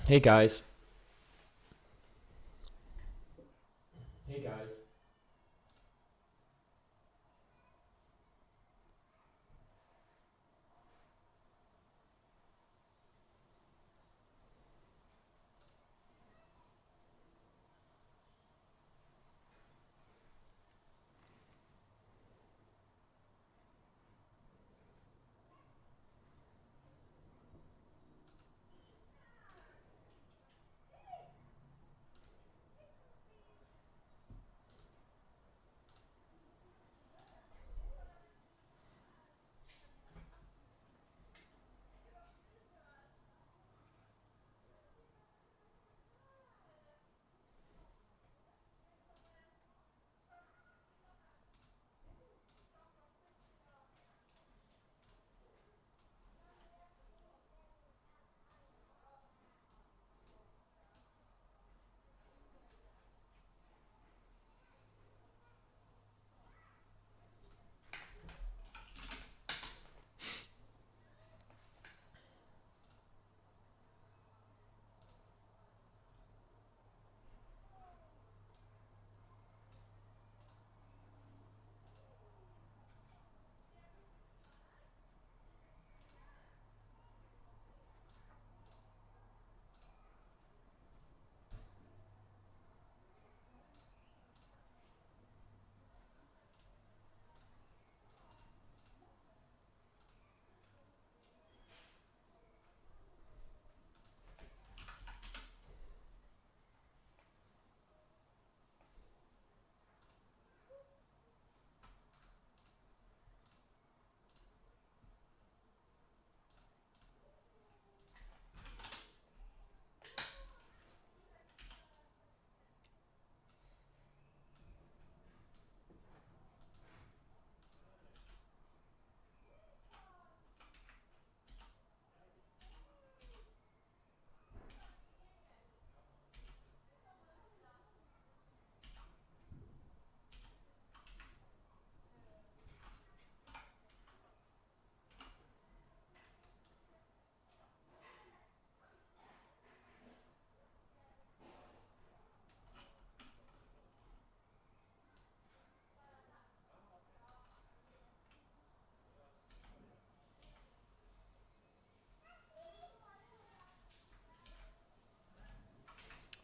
Hey guys. Hey guys.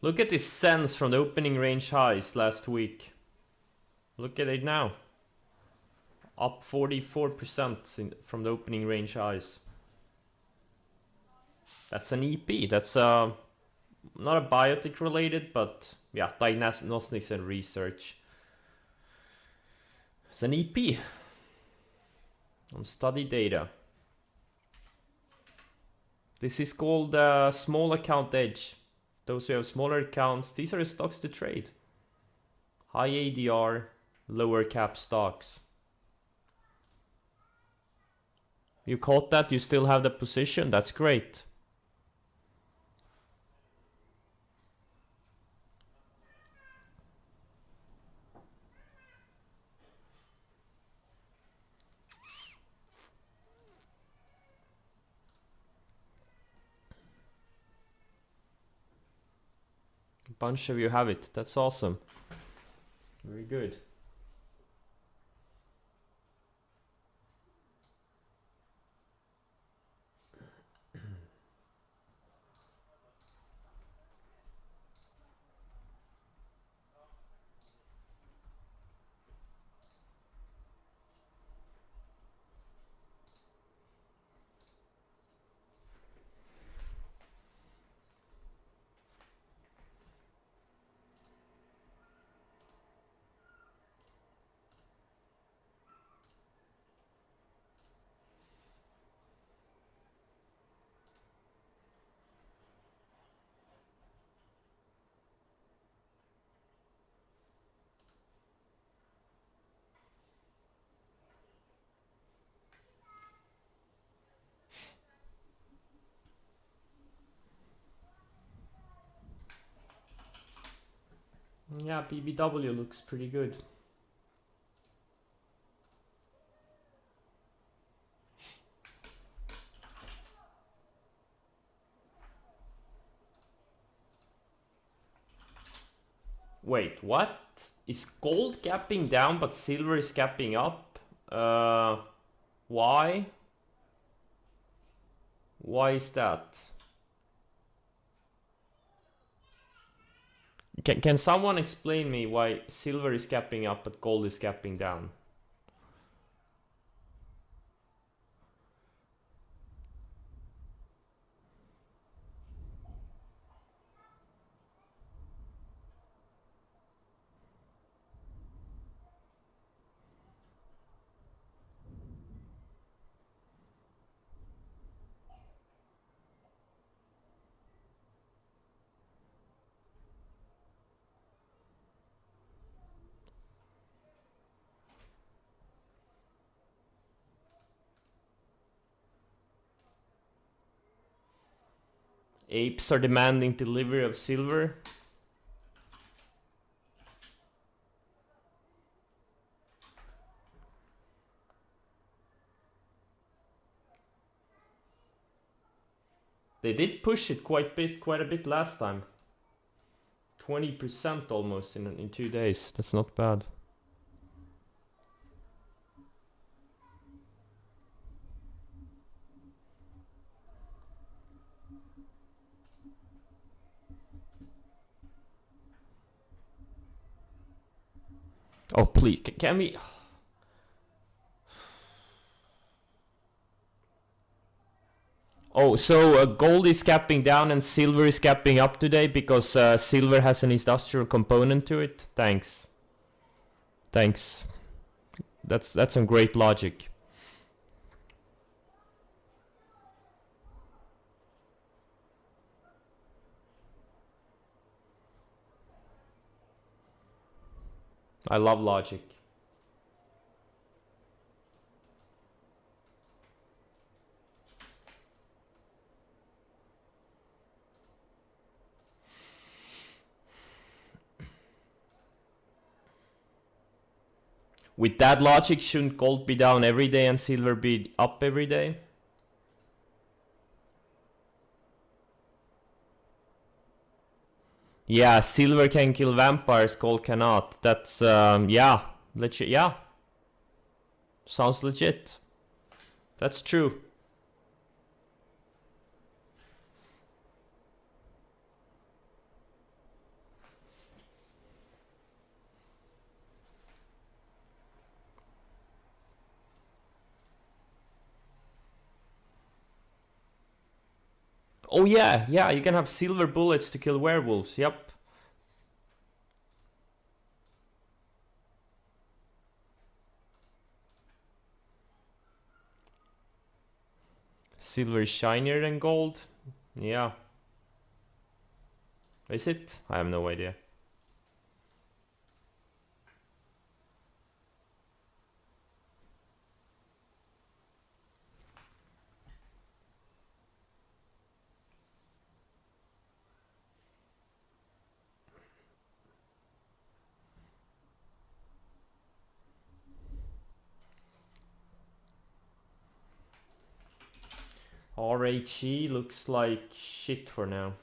Look at this sense from the opening range highs last week. Look at it now. Up 44% from the opening range highs. That's an EP. That's not a biotic related, but yeah, diagnostics and research. It's an EP on study data. This is called small account edge. Those who have smaller accounts, these are the stocks to trade. High ADR, lower cap stocks. You caught that? You still have the position? That's great. A bunch of you have it. That's awesome. Very good. Yeah, BBW looks pretty good. Wait, what? Is gold gapping down but silver is gapping up? Why? Why is that? Can someone explain me why silver is gapping up but gold is gapping down? Apes are demanding delivery of silver. They did push it quite a bit last time. 20% almost in 2 days. That's not bad. Oh, please, can we... Oh, so gold is gapping down and silver is gapping up today because silver has an industrial component to it? Thanks. Thanks. That's some great logic. I love logic. With that logic, shouldn't gold be down every day and silver be up every day? Yeah, silver can kill vampires, gold cannot. That's, yeah, legit, yeah. Sounds legit. That's true. Oh yeah, yeah, you can have silver bullets to kill werewolves, yep. Silver is shinier than gold? Yeah. Is it? I have no idea. RHE looks like shit for now.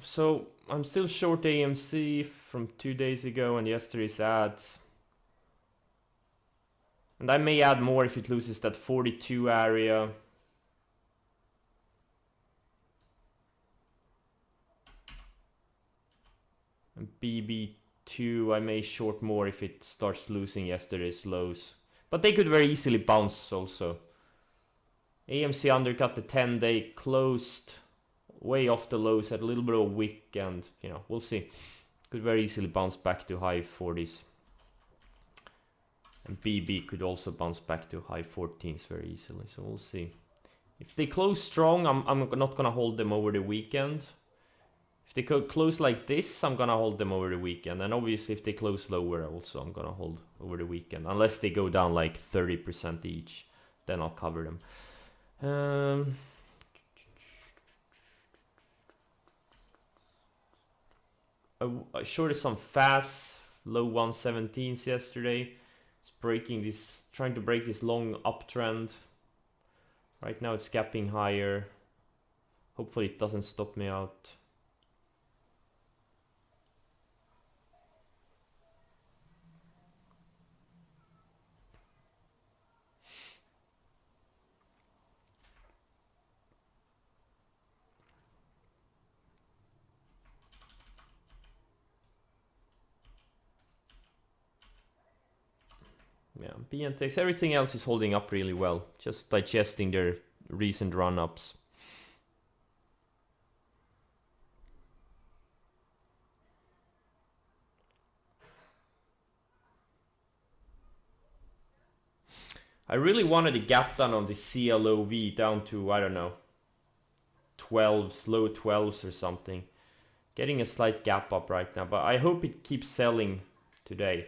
So I'm still short AMC from 2 days ago and yesterday's ads. And I may add more if it loses that 42 area. And BB2 I may short more if it starts losing yesterday's lows. But they could very easily bounce also. AMC undercut the 10-day, closed way off the lows, had a little bit of a wick, and you know, we'll see. Could very easily bounce back to high 40s. And BB could also bounce back to high 14s very easily, so we'll see. If they close strong, I'm not gonna hold them over the weekend. If they could close like this, I'm gonna hold them over the weekend. And obviously if they close lower also, I'm gonna hold over the weekend. Unless they go down like 30% each, then I'll cover them. I shorted some fast low 117s yesterday. It's breaking this, trying to break this long uptrend. Right now it's gapping higher. Hopefully it doesn't stop me out. Yeah, BNTX, everything else is holding up really well. Just digesting their recent run-ups. I really wanted a gap down on the CLOV down to, I don't know, 12s, low 12s or something. Getting a slight gap up right now, but I hope it keeps selling today.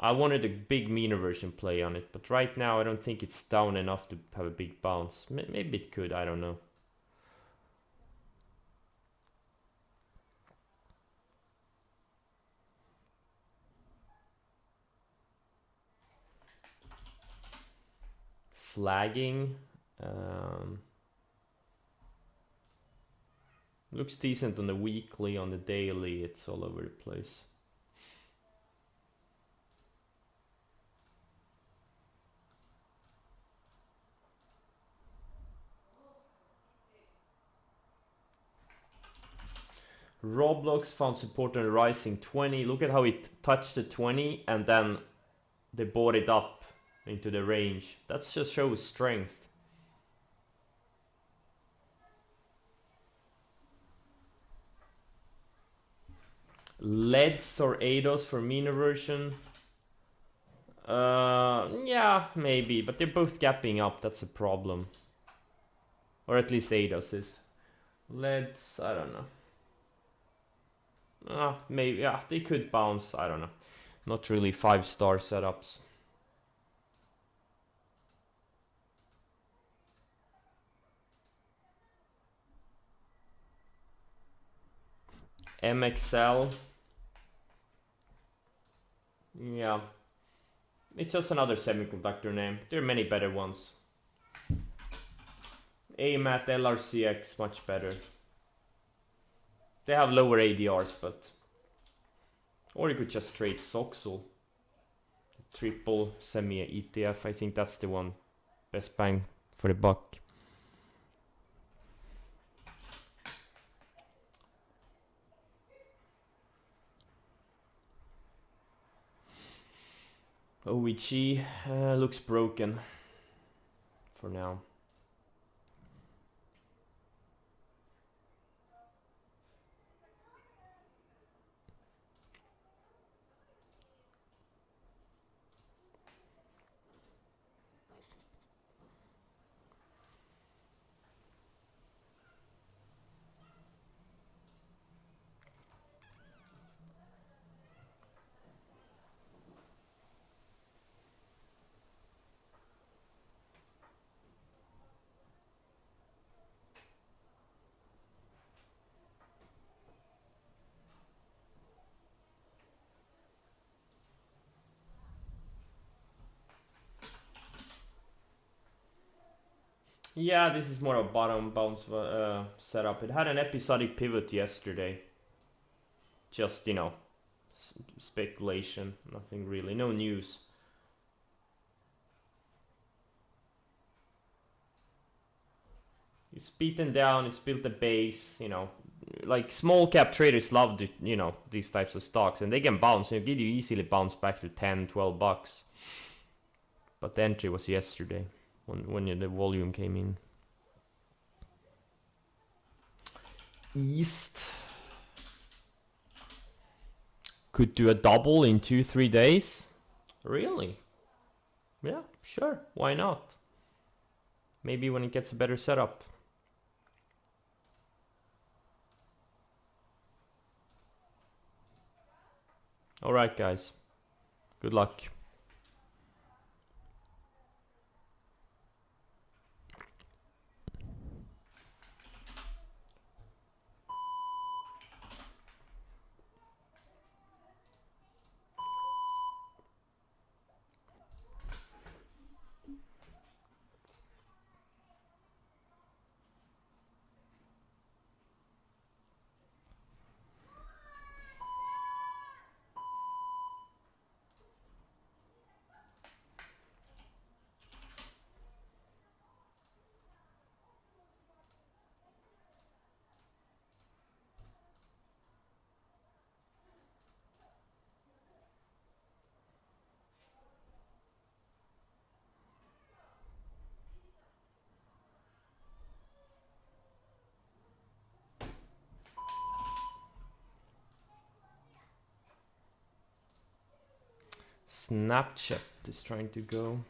I wanted a big mean reversion play on it, but right now I don't think it's down enough to have a big bounce. Maybe it could, I don't know. Flagging. Looks decent on the weekly, on the daily, it's all over the place. Roblox found support on the rising 20. Look at how it touched the 20 and then they bought it up into the range. That just shows strength. LEDs or ADOS for mean reversion? Yeah, maybe, but they're both gapping up, that's a problem. Or at least ADOS is. LEDs, I don't know. Maybe, yeah, they could bounce, I don't know. Not really 5-star setups. MXL. Yeah. It's just another semiconductor name. There are many better ones. AMAT, LRCX, much better. They have lower ADRs, but... Or you could just trade Soxel. Triple semi ETF, I think that's the one. Best bang for the buck. OEG looks broken for now. Yeah, this is more of a bottom bounce setup. It had an episodic pivot yesterday. Just, you know, speculation. Nothing really. No news. It's beaten down. It's built a base, you know. Like, small cap traders love, you know, these types of stocks. And they can bounce. You easily bounce back to 10, 12 bucks. But the entry was yesterday. When the volume came in. East could do a double in 2-3 days. Really? Yeah, sure. Why not? Maybe when it gets a better setup. Alright guys, good luck. Snapchat is trying to go.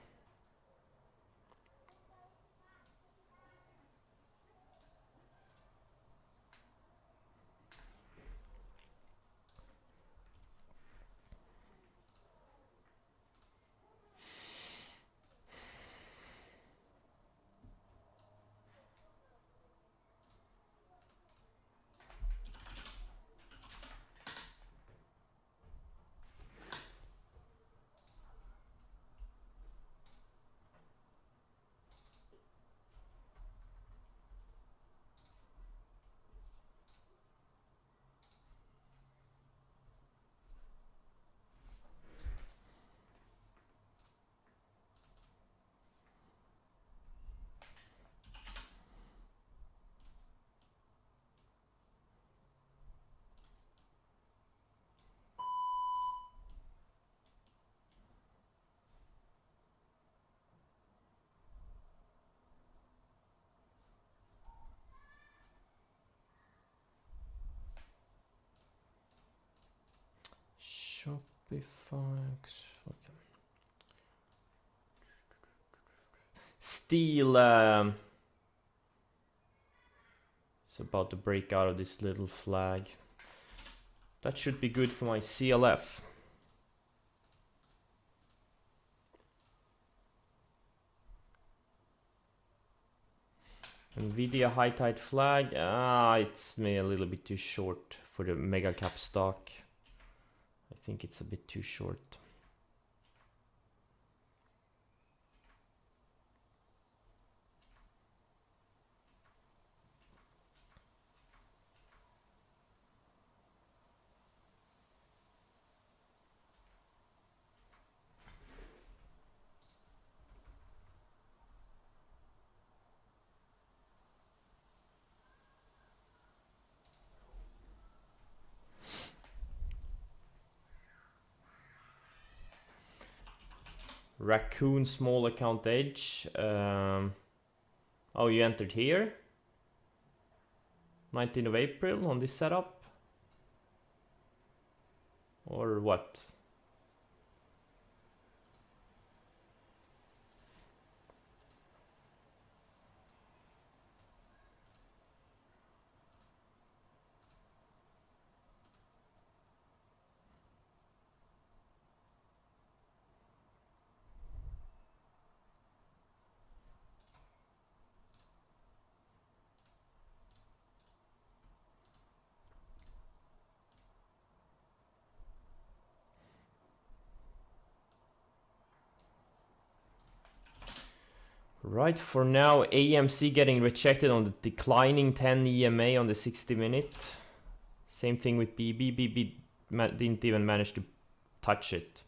Shopify. Okay. Steel is about to break out of this little flag. That should be good for my CLF. Nvidia high tide flag. It's me a little bit too short for the mega cap stock. I think it's a bit too short. Raccoon small account edge. Oh, you entered here? 19th of April on this setup? Or what? Right, for now, AMC getting rejected on the declining 10 EMA on the 60 minute. Same thing with BB. BB didn't even manage to touch it.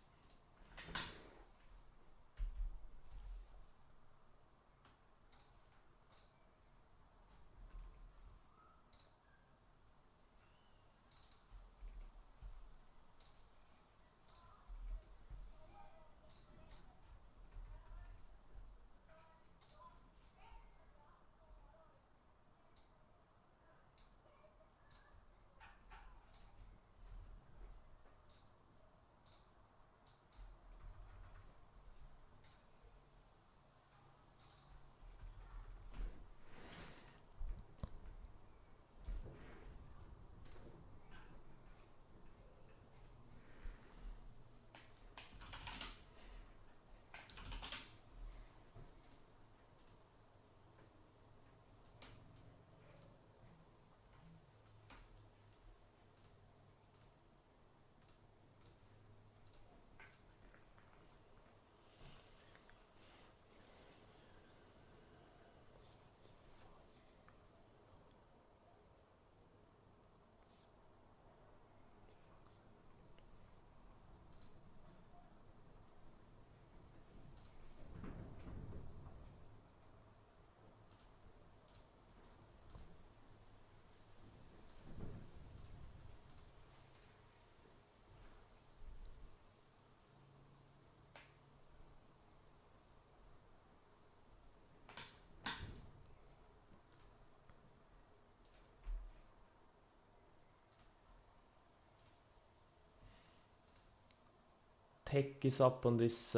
tech is up on this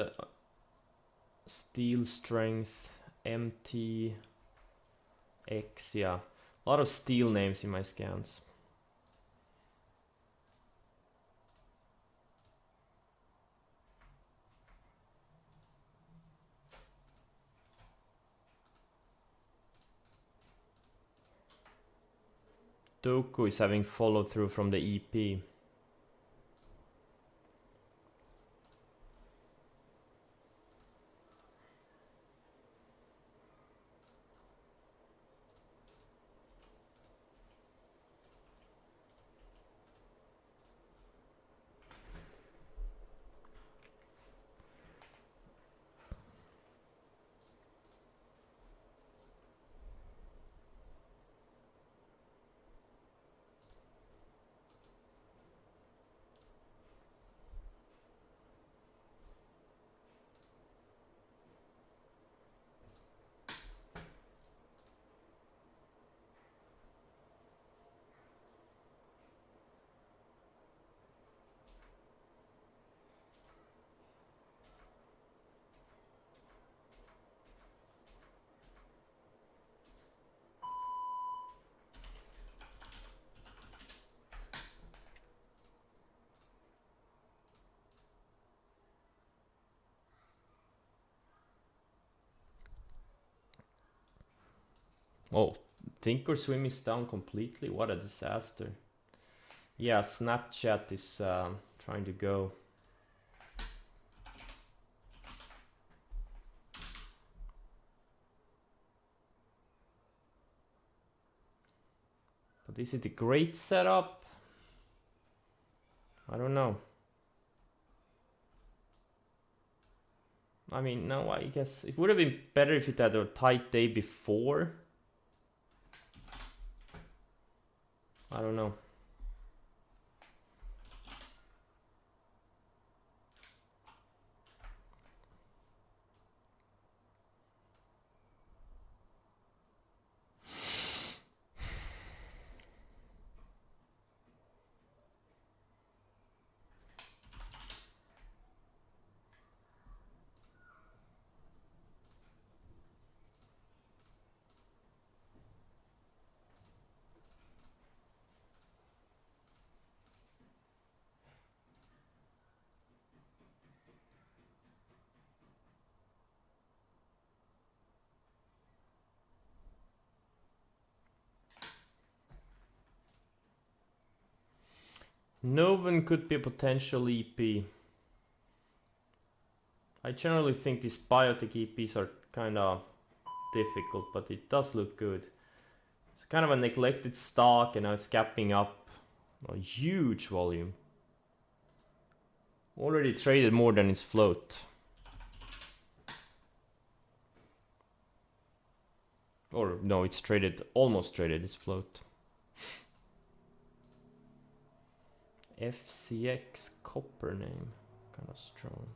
steel strength MTX. Yeah, a lot of steel names in my scans. Doku is having follow through from the EP. Oh, Thinkorswim is down completely. What a disaster. Yeah, Snapchat is trying to go. But is it a great setup? I don't know. I mean, no, I guess it would have been better if it had a tight day before. I don't know. Noven could be a potential EP. I generally think these biotech EPs are kind of difficult, but it does look good. It's kind of a neglected stock, and now it's gapping up a huge volume. Already traded more than its float. Or no, it's traded, almost traded its float. FCX copper name, kind of strong.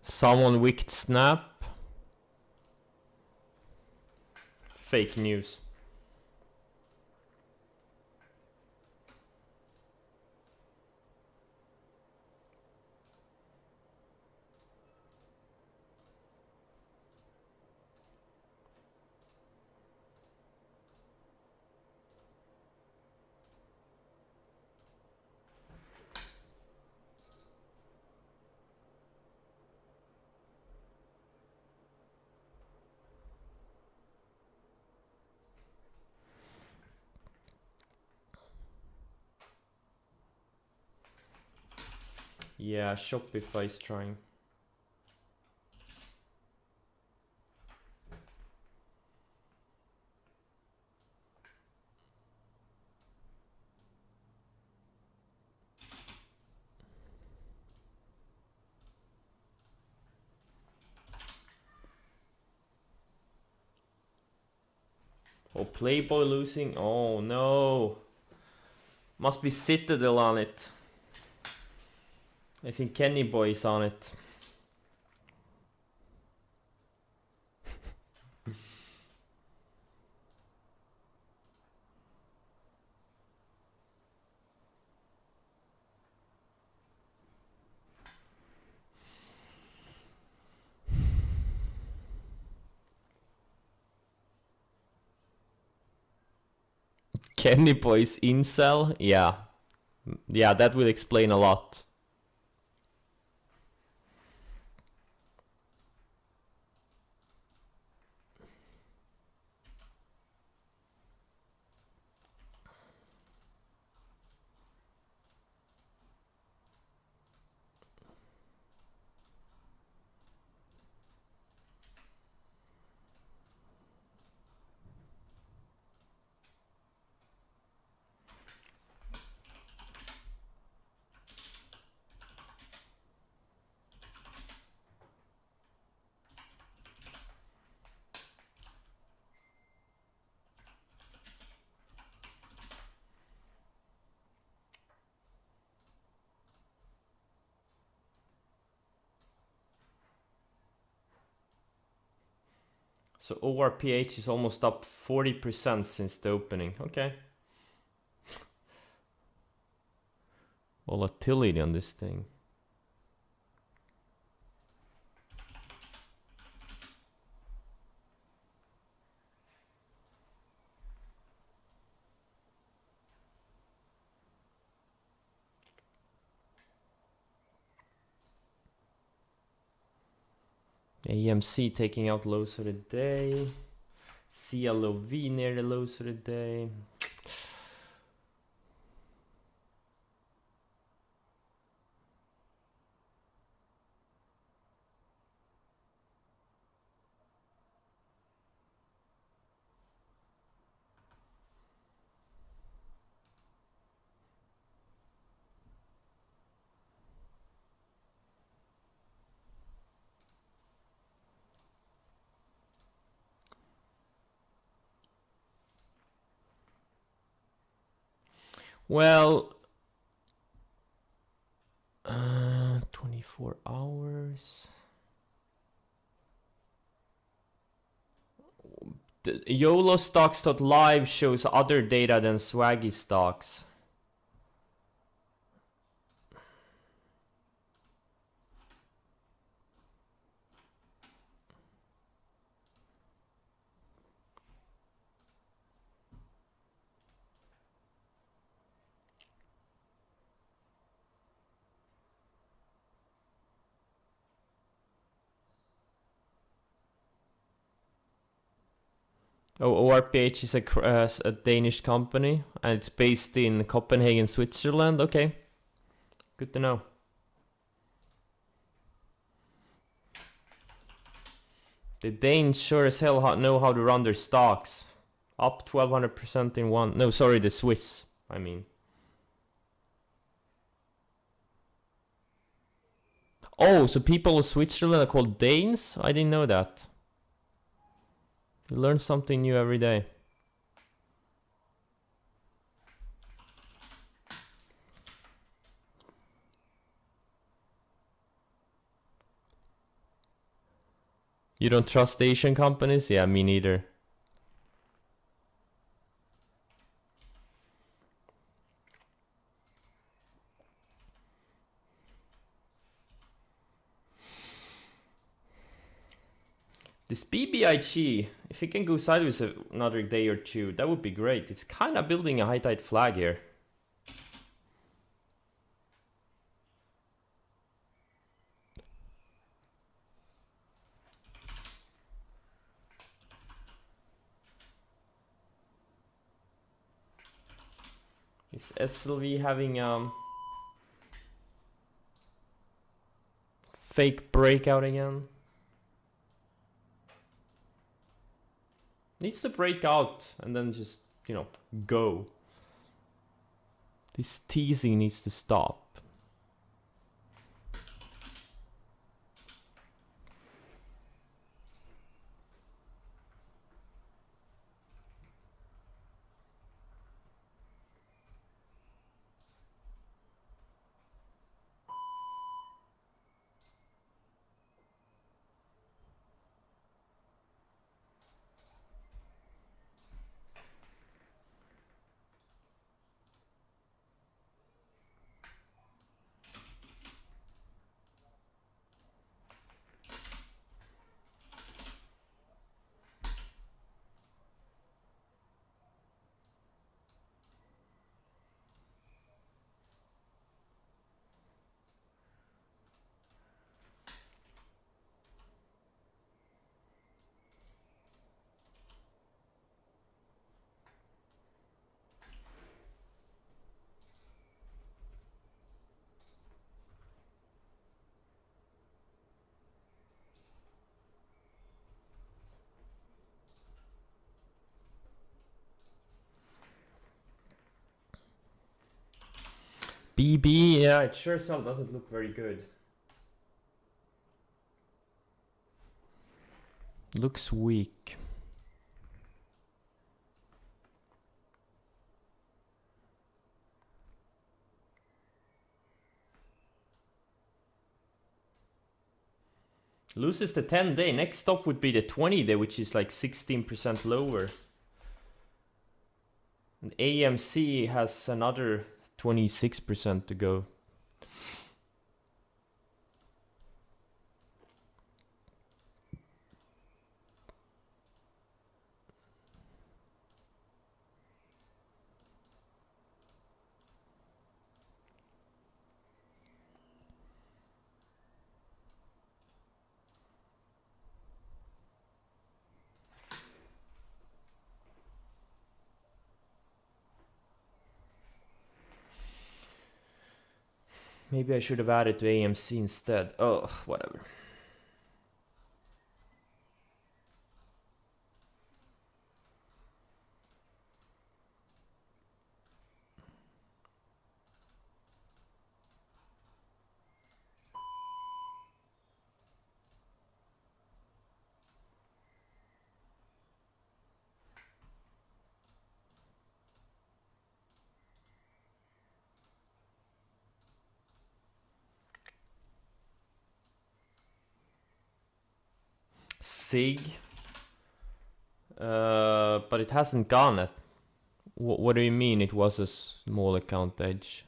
Someone wicked Snap. Fake news. Yeah, Shopify is trying. Oh, Playboy losing. Oh no. Must be Citadel on it. I think Kenny Boy is on it. Kenny Boy's incel? Yeah. Yeah, that will explain a lot. So ORPH is almost up 40% since the opening. Okay. Volatility on this thing. AMC taking out lows for the day. CLOV near the lows for the day. Well, 24 hours. The YOLO stocks.live shows other data than Swaggy stocks. Oh, ORPH is a Danish company and it's based in Copenhagen, Switzerland. Okay, good to know. The Danes sure as hell know how to run their stocks. Up 1200% in one. No, sorry, the Swiss, I mean. Oh, so people of Switzerland are called Danes? I didn't know that. You learn something new every day. You don't trust Asian companies? Yeah, me neither. This BBIG, if it can go sideways another day or two, that would be great. It's kind of building a high tide flag here. Is SLV having Fake breakout again. Needs to break out and then just, you know, go. This teasing needs to stop. BB, yeah, it sure as hell doesn't look very good. Looks weak. Loses the 10-day. Next stop would be the 20-day, which is like 16% lower. And AMC has another 26% to go. Maybe I should have added to AMC instead. Oh, whatever. SIG. But it hasn't gone yet. What do you mean it was a small account edge?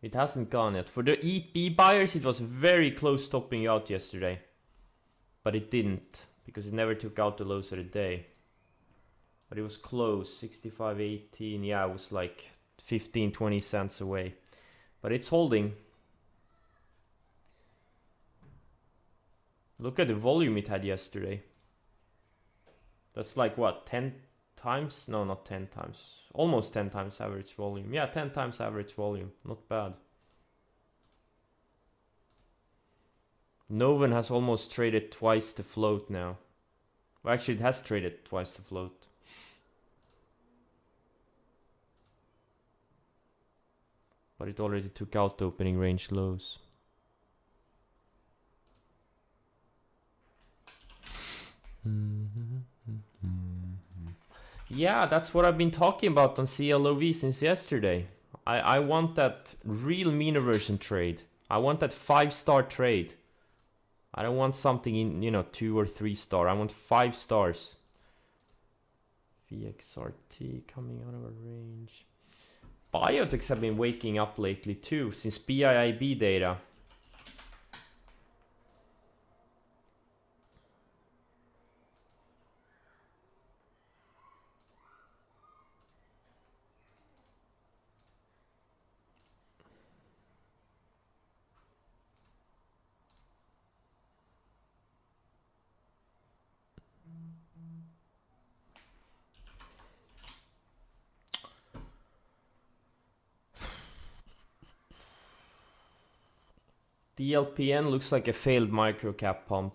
It hasn't gone yet. For the EP buyers, it was very close topping out yesterday. But it didn't, because it never took out the lows of the day. But it was close, 65.18. Yeah, it was like 15-20 cents away. But it's holding. Look at the volume it had yesterday. That's like what, 10 times? No, not 10 times. Almost 10 times average volume. Yeah, 10 times average volume. Not bad. Noven has almost traded twice the float now. Well, actually, it has traded twice the float. But it already took out the opening range lows. Yeah, that's what I've been talking about on CLOV since yesterday. I want that real mean reversion trade. I want that 5-star trade. I don't want something in, you know, 2 or 3 star. I want 5 stars. VXRT coming out of a range. Biotechs have been waking up lately too, since BIIB data. DLPN looks like a failed microcap pump.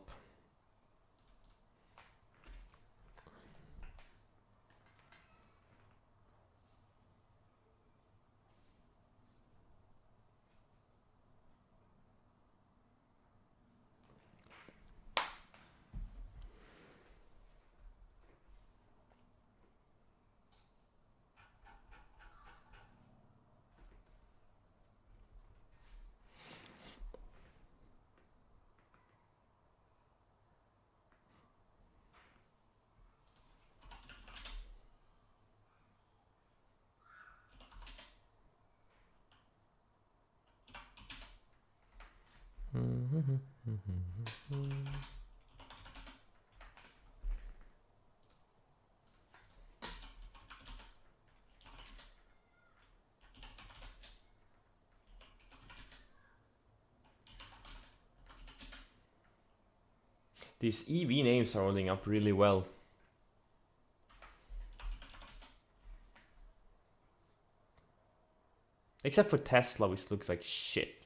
These EV names are holding up really well. Except for Tesla, which looks like shit.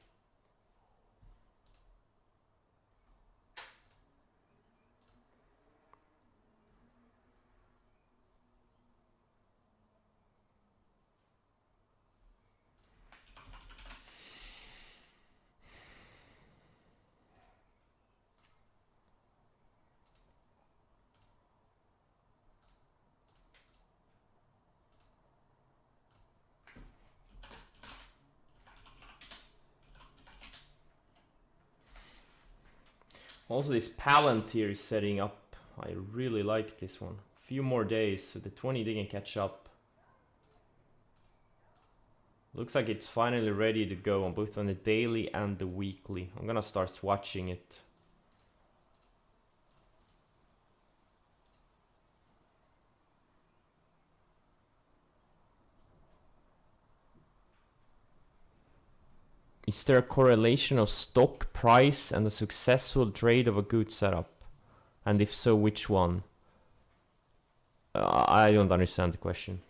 Also, this Palantir is setting up. I really like this one. A few more days, so the 20 they can catch up. Looks like it's finally ready to go on both on the daily and the weekly. I'm gonna start swatching it. Is there a correlation of stock price and the successful trade of a good setup? And if so, which one? I don't understand the question.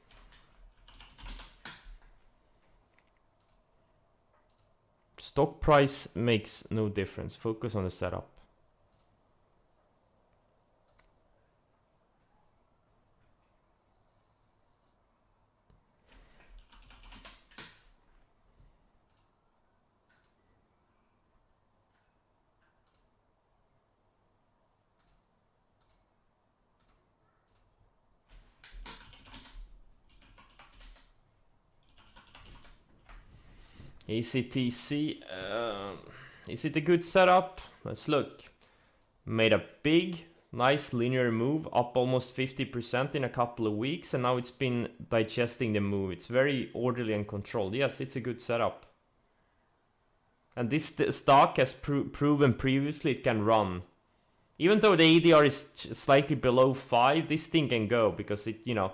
Stock price makes no difference. Focus on the setup. ACTC, is it a good setup? Let's look. Made a big, nice linear move, up almost 50% in a couple of weeks, and now it's been digesting the move. It's very orderly and controlled. Yes, it's a good setup. And this stock has proven previously it can run. Even though the ADR is slightly below 5, this thing can go, because it, you know,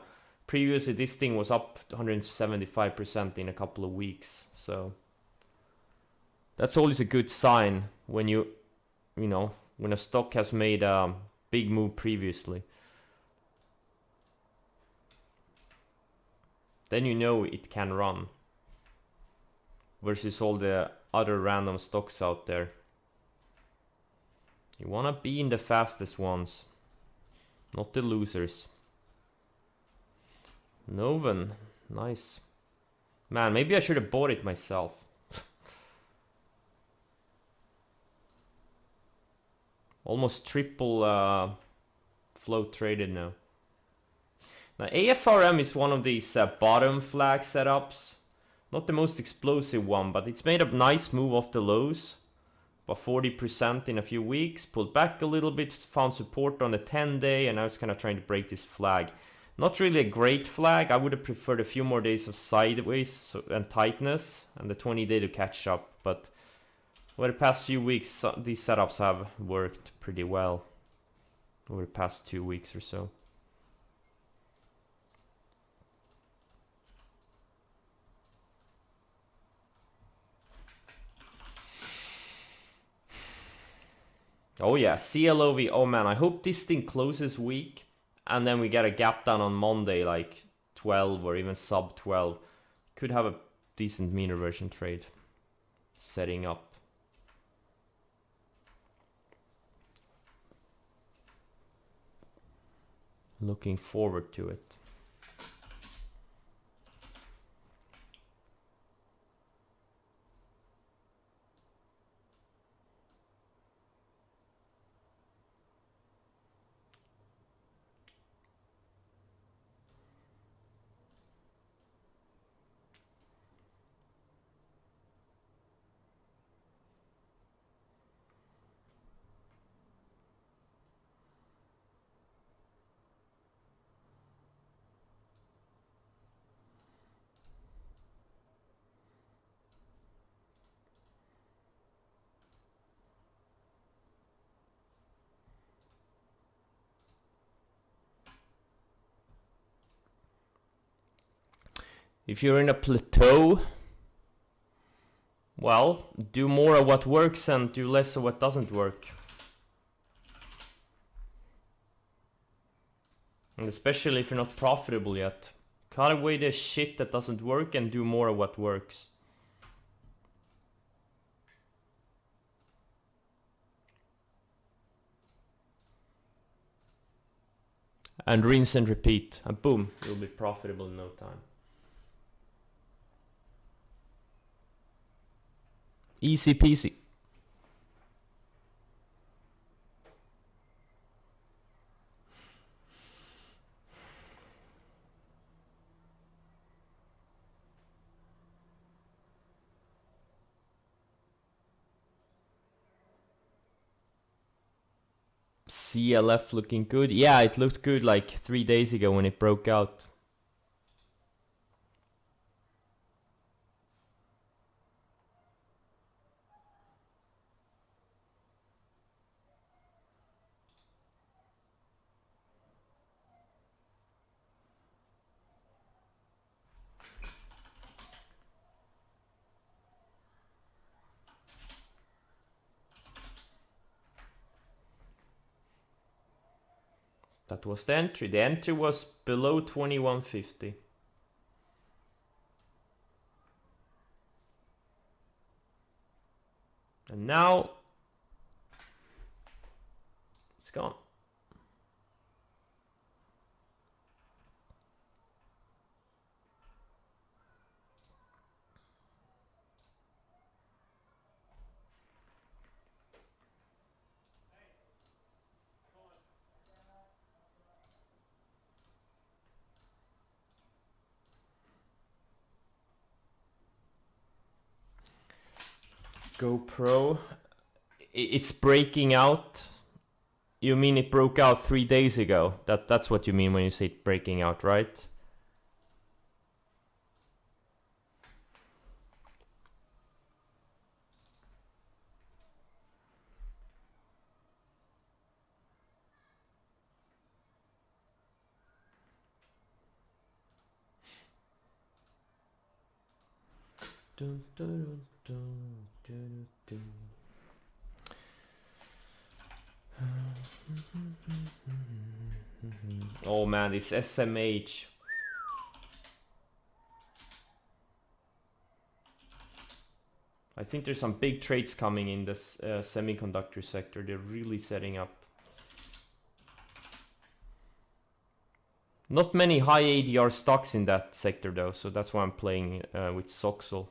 previously this thing was up 175% in a couple of weeks. So that's always a good sign when you know, when a stock has made a big move previously. Then you know it can run. Versus all the other random stocks out there. You wanna be in the fastest ones, not the losers. Noven, nice. Man, maybe I should have bought it myself. Almost triple float traded now. Now AFRM is one of these bottom flag setups. Not the most explosive one, but it's made a nice move off the lows. About 40% in a few weeks. Pulled back a little bit, found support on the 10-day, and now it's kind of trying to break this flag. Not really a great flag. I would have preferred a few more days of sideways and tightness, and the 20-day to catch up. But over the past few weeks, these setups have worked pretty well. Over the past 2 weeks or so. Oh yeah, CLOV. Oh man, I hope this thing closes weak. And then we get a gap down on Monday, like 12 or even sub 12. Could have a decent mean reversion trade setting up. Looking forward to it. If you're in a plateau, well, do more of what works and do less of what doesn't work. And especially if you're not profitable yet. Cut away the shit that doesn't work and do more of what works. And rinse and repeat. And boom, you'll be profitable in no time. Easy peasy. CLF looking good. Yeah, it looked good like 3 days ago when it broke out. That was the entry. The entry was below 2150. And now it's gone. GoPro, it's breaking out. You mean it broke out 3 days ago? That's what you mean when you say breaking out, right? Dun, dun, dun, dun, dun. Oh man, this SMH. I think there's some big trades coming in this semiconductor sector. They're really setting up. Not many high ADR stocks in that sector though, so that's why I'm playing with Soxel.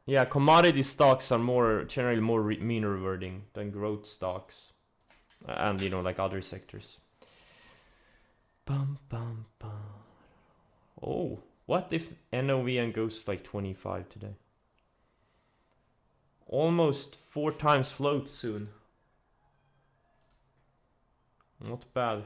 Yeah, commodity stocks are generally more mean reverting than growth stocks, and you know, like other sectors. Bum, bum, bum. Oh, what if NOVN goes like 25 today? Almost 4 times float soon. Not bad.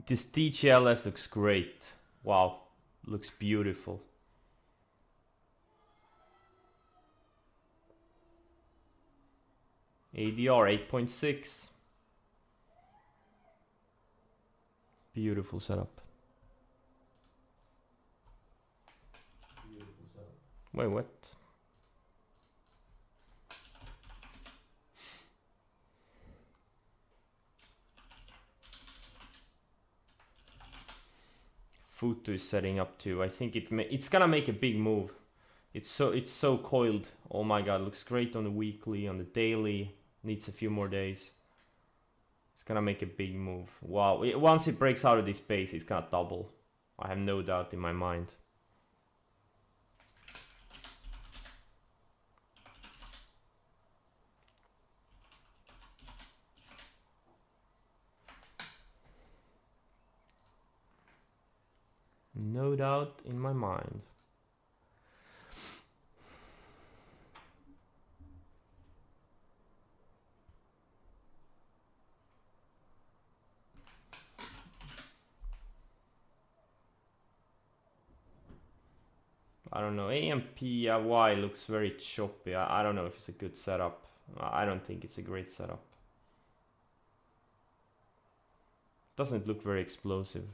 This DGLS looks great. Wow, looks beautiful. ADR 8.6. Beautiful setup. Wait, what? Futu is setting up too. I think it's gonna make a big move. It's so coiled. Oh my god, looks great on the weekly, on the daily. Needs a few more days. It's gonna make a big move. Wow, once it breaks out of this base, it's gonna double. I have no doubt in my mind. No doubt in my mind. I don't know. AMPY looks very choppy. I don't know if it's a good setup. I don't think it's a great setup. Doesn't look very explosive.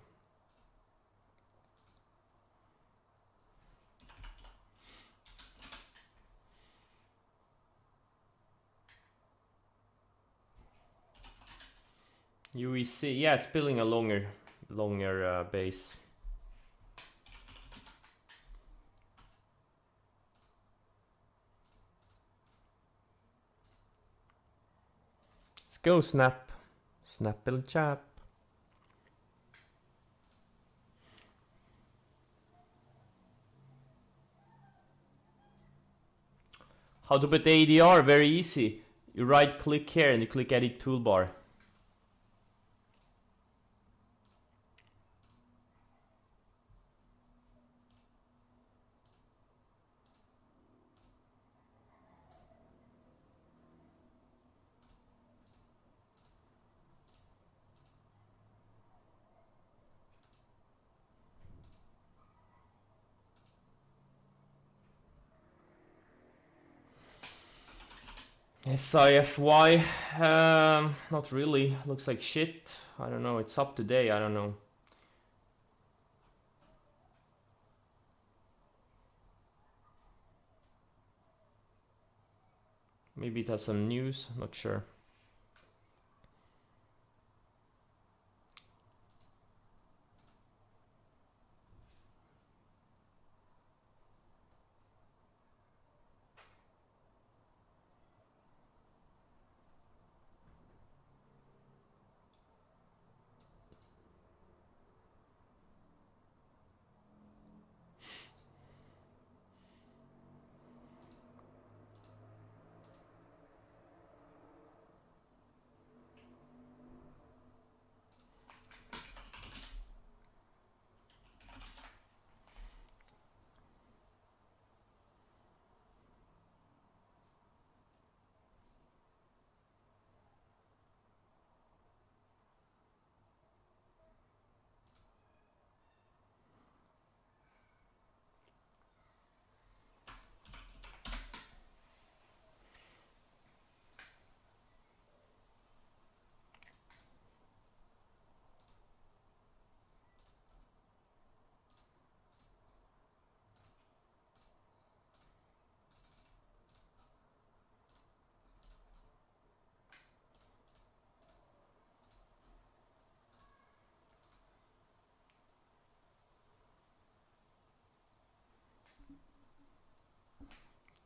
UEC, yeah, it's building a longer base. Let's go, Snap. Snap little chap. How to put the ADR? Very easy. You right click here and you click edit toolbar. SIFY, not really. Looks like shit. I don't know. It's up today. I don't know. Maybe it has some news. Not sure.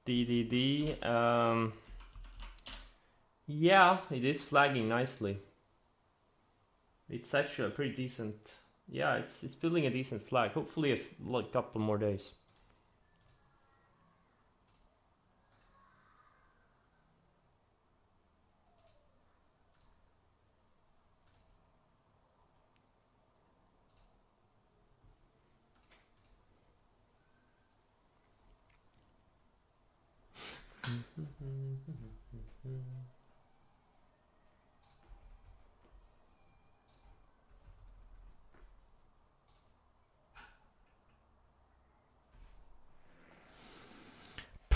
DDD. Yeah, it is flagging nicely. It's actually a pretty decent. Yeah, it's building a decent flag. Hopefully, a couple more days.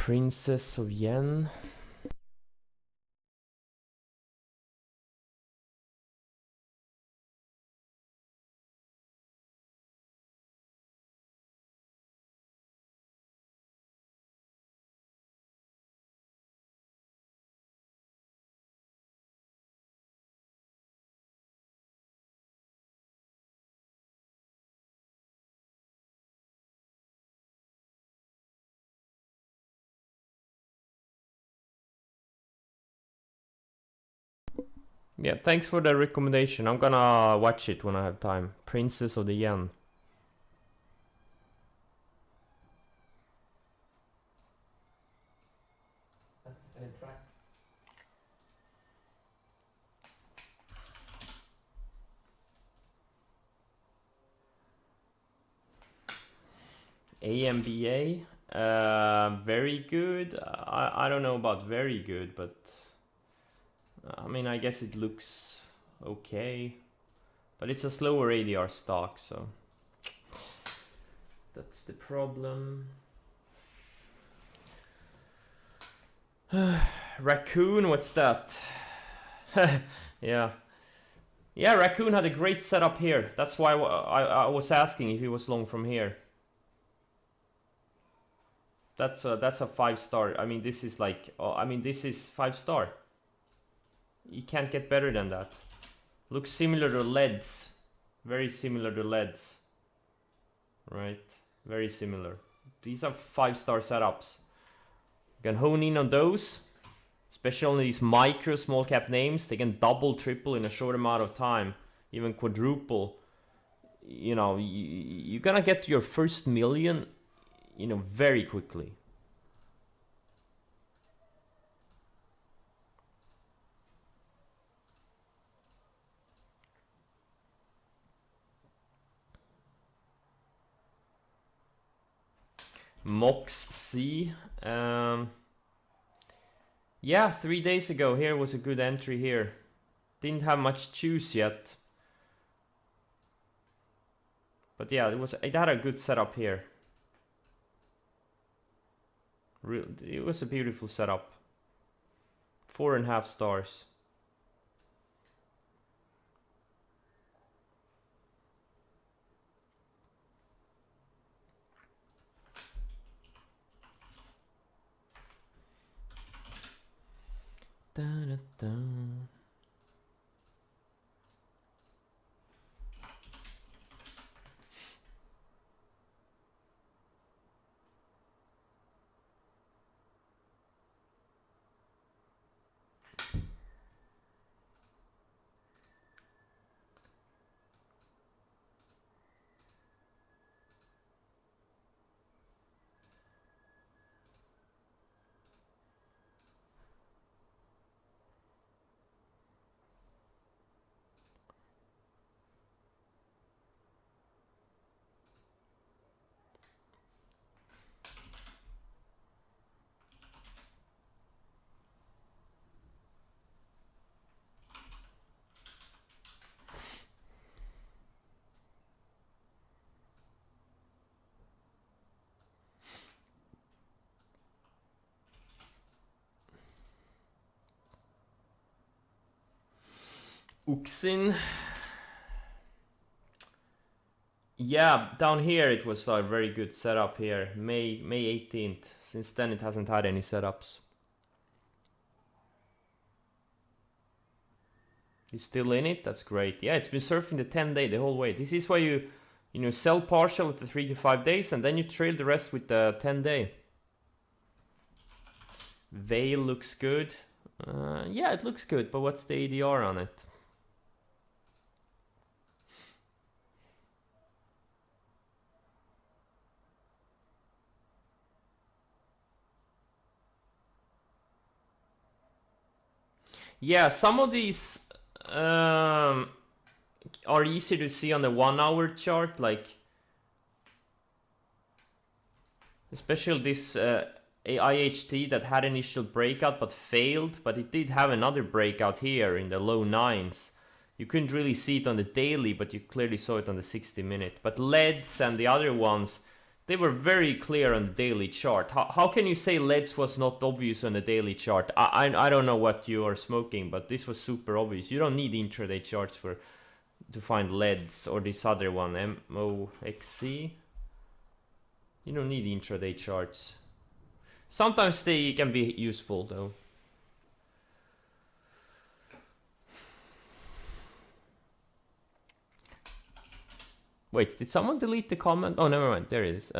Princess of Yen. Yeah, thanks for the recommendation. I'm gonna watch it when I have time. Princess of the Yen. AMBA, very good. I don't know about very good, but I mean, I guess it looks okay. But it's a slower ADR stock, so that's the problem. Raccoon, what's that? Yeah. Yeah, Raccoon had a great setup here. That's why I was asking if he was long from here. That's a 5-star. I mean, this is like, this is 5-star. You can't get better than that. Looks similar to LEDs. Very similar to LEDs. Right? Very similar. These are 5-star setups. You can hone in on those. Especially on these micro small cap names. They can double, triple in a short amount of time. Even quadruple. You know, you're gonna get to your first million, you know, very quickly. Mox C. Yeah, 3 days ago here was a good entry here. Didn't have much juice yet. But yeah, it had a good setup here. It was a beautiful setup. 4.5 stars. Dun, dun, dun. Uxin. Yeah, down here it was a very good setup here. May 18th. Since then it hasn't had any setups. You still in it? That's great. Yeah, it's been surfing the 10-day the whole way. This is why you know, sell partial with the 3 to 5 days and then you trail the rest with the 10-day. Veil looks good. Yeah, it looks good, but what's the ADR on it? Yeah, some of these are easy to see on the 1-hour chart, like especially this IHT that had initial breakout but failed, but it did have another breakout here in the low 9s. You couldn't really see it on the daily, but you clearly saw it on the 60-minute. But LEDs and the other ones, they were very clear on the daily chart. How can you say LEDs was not obvious on the daily chart? I don't know what you are smoking, but this was super obvious. You don't need intraday charts to find LEDs, or this other one, MOXC. You don't need intraday charts. Sometimes they can be useful though. Wait, did someone delete the comment? Oh, never mind. There it is.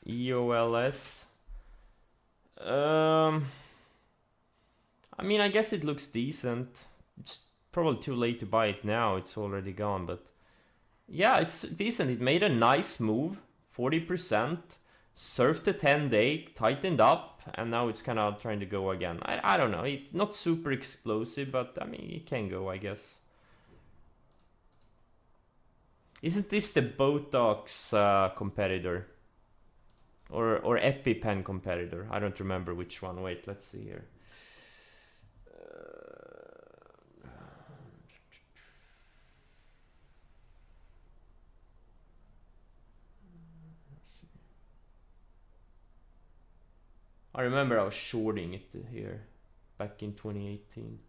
EOLS. I mean, I guess it looks decent. It's probably too late to buy it now. It's already gone, but yeah, it's decent. It made a nice move, 40%. Surfed the 10-day, tightened up, and now it's kind of trying to go again. I don't know. It's not super explosive, but I mean, it can go, I guess. Isn't this the Botox competitor? Or EpiPen competitor? I don't remember which one. Wait, let's see here. I remember I was shorting it here back in 2018.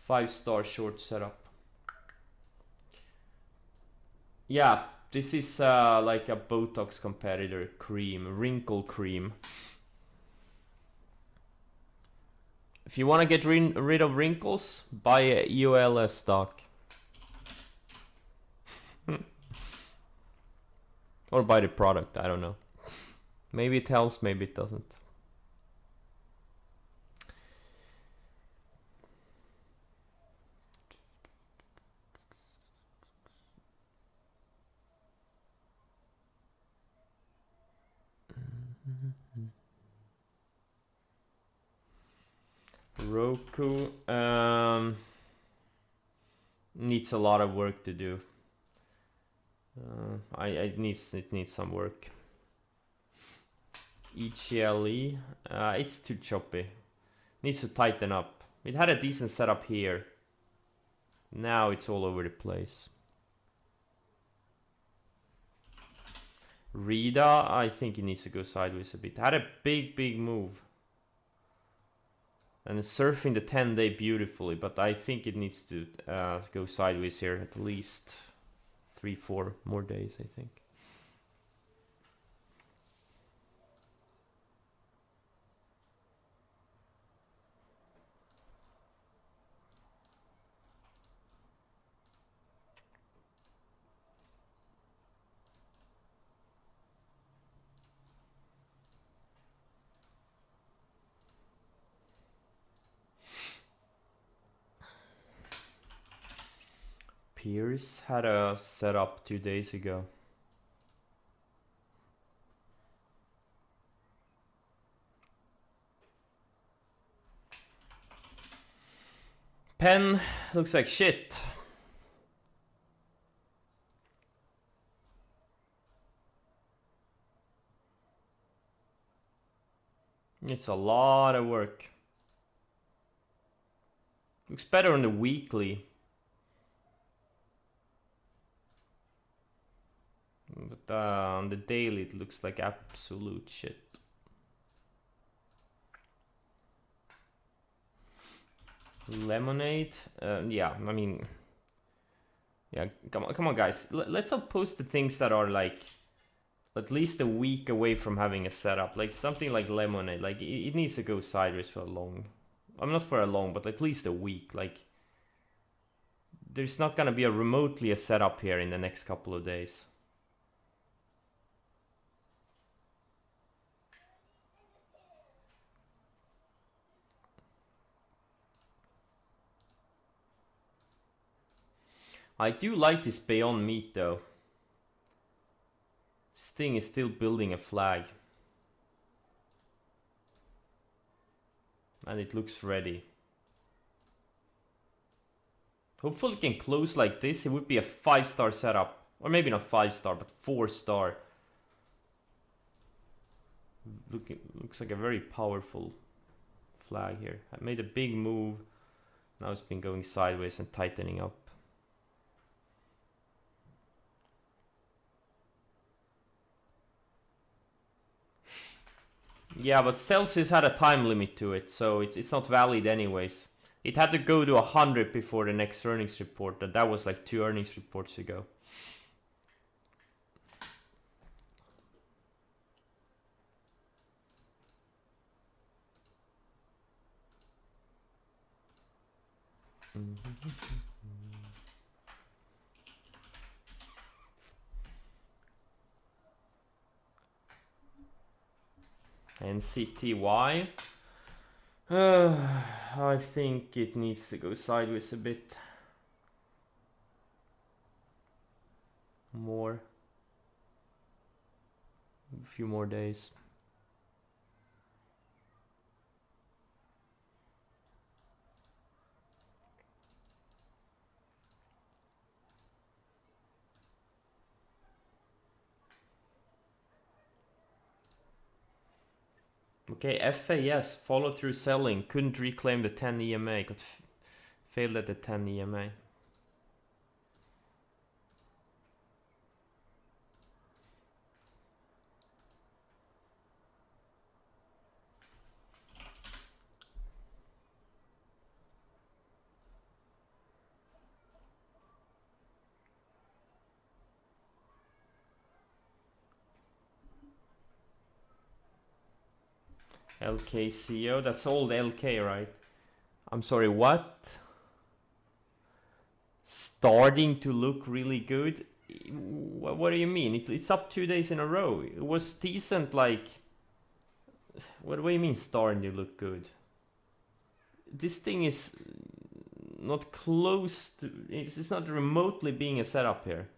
5-star short setup. Yeah, this is like a Botox competitor cream, wrinkle cream. If you want to get rid of wrinkles, buy a EOLS stock. Or buy the product, I don't know. Maybe it helps, maybe it doesn't. Roku needs a lot of work to do. It needs some work. EGLE, it's too choppy. Needs to tighten up. It had a decent setup here. Now it's all over the place. Rida, I think it needs to go sideways a bit. Had a big move. And it's surfing the 10-day beautifully, but I think it needs to go sideways here at least 3-4 more days, I think. Pierce had a setup 2 days ago. Pen looks like shit. It's a lot of work. Looks better on the weekly. But on the daily it looks like absolute shit. Lemonade, yeah, I mean, yeah, come on guys, let's not post the things that are like at least a week away from having a setup. Like something like Lemonade, like it needs to go sideways for a long, I'm not for a long, but at least a week. Like there's not gonna be remotely a setup here in the next couple of days. I do like this Beyond Meat though. This thing is still building a flag. And it looks ready. Hopefully it can close like this. It would be a 5-star setup. Or maybe not 5-star, but 4-star. Looks like a very powerful flag here. I made a big move. Now it's been going sideways and tightening up. Yeah, but Celsius had a time limit to it, so it's not valid anyways. It had to go to 100 before the next earnings report, and that was like 2 earnings reports ago. NCTY. I think it needs to go sideways a bit more. A few more days. Okay, FAS, follow through selling, couldn't reclaim the 10 EMA, got failed at the 10 EMA. LKCO, that's old LK, right? I'm sorry, what? Starting to look really good? What do you mean? It's up 2 days in a row. It was decent, like... What do you mean starting to look good? This thing is not close to... It's not remotely being a setup here.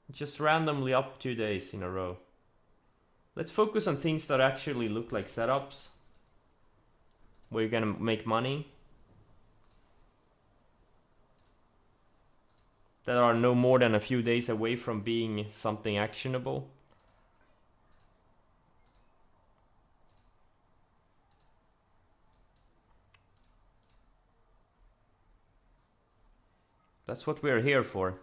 It's just randomly up 2 days in a row. Let's focus on things that actually look like setups, where you're gonna make money, that are no more than a few days away from being something actionable. That's what we're here for.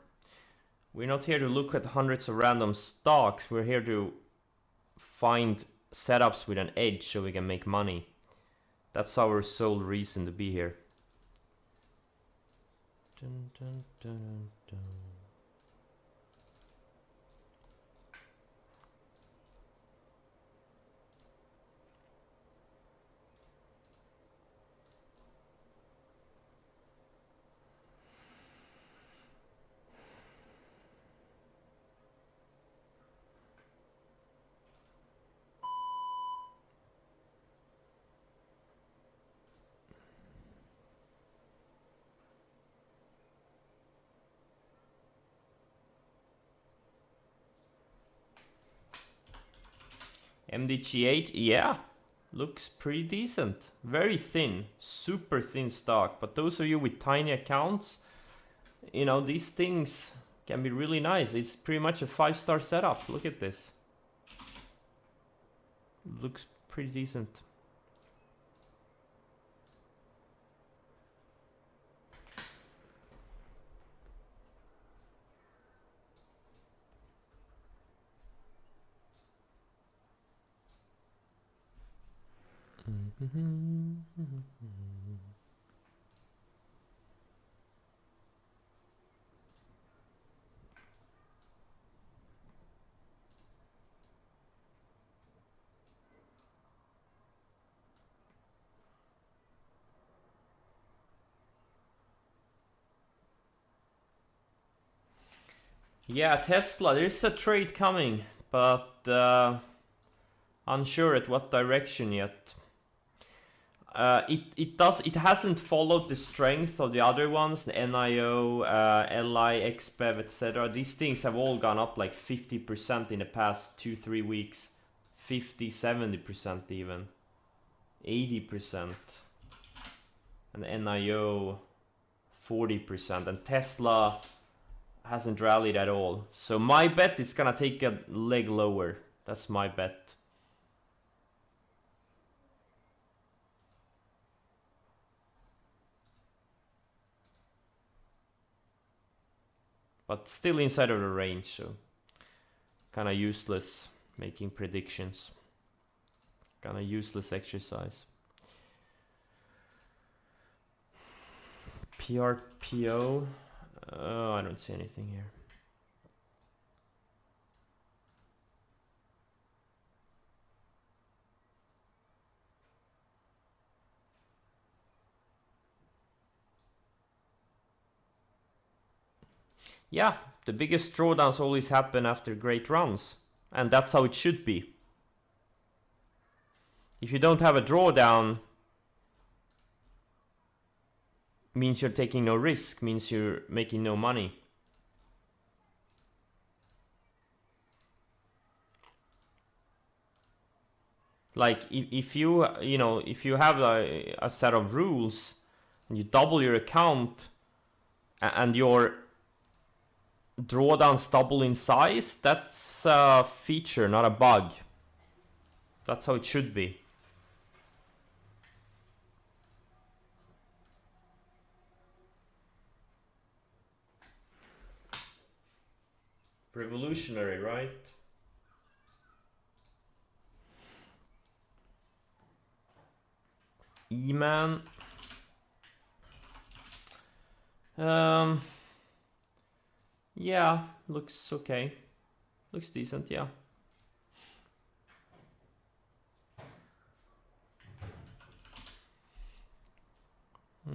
We're not here to look at hundreds of random stocks. We're here to find setups with an edge so we can make money. That's our sole reason to be here. Dun, dun, dun, dun. MDG8, yeah, looks pretty decent. Very thin, super thin stock. But those of you with tiny accounts, you know, these things can be really nice. It's pretty much a 5-star setup. Look at this. Looks pretty decent. Yeah, Tesla, there's a trade coming, but unsure at what direction yet. It hasn't followed the strength of the other ones, the NIO, LI, XBEV, etc. These things have all gone up like 50% in the past 2-3 weeks. 50, 70% even. 80%. And NIO 40%. And Tesla hasn't rallied at all. So my bet is gonna take a leg lower. That's my bet. but still inside of the range, so kind of useless making predictions. Kind of useless exercise. PRPO, I don't see anything here. Yeah, the biggest drawdowns always happen after great runs, and that's how it should be. If you don't have a drawdown, means you're taking no risk, means you're making no money. Like if you have a set of rules and you double your account and your drawdowns double in size, that's a feature, not a bug. That's how it should be. Revolutionary, right? E-man. Yeah, looks okay. Looks decent, yeah.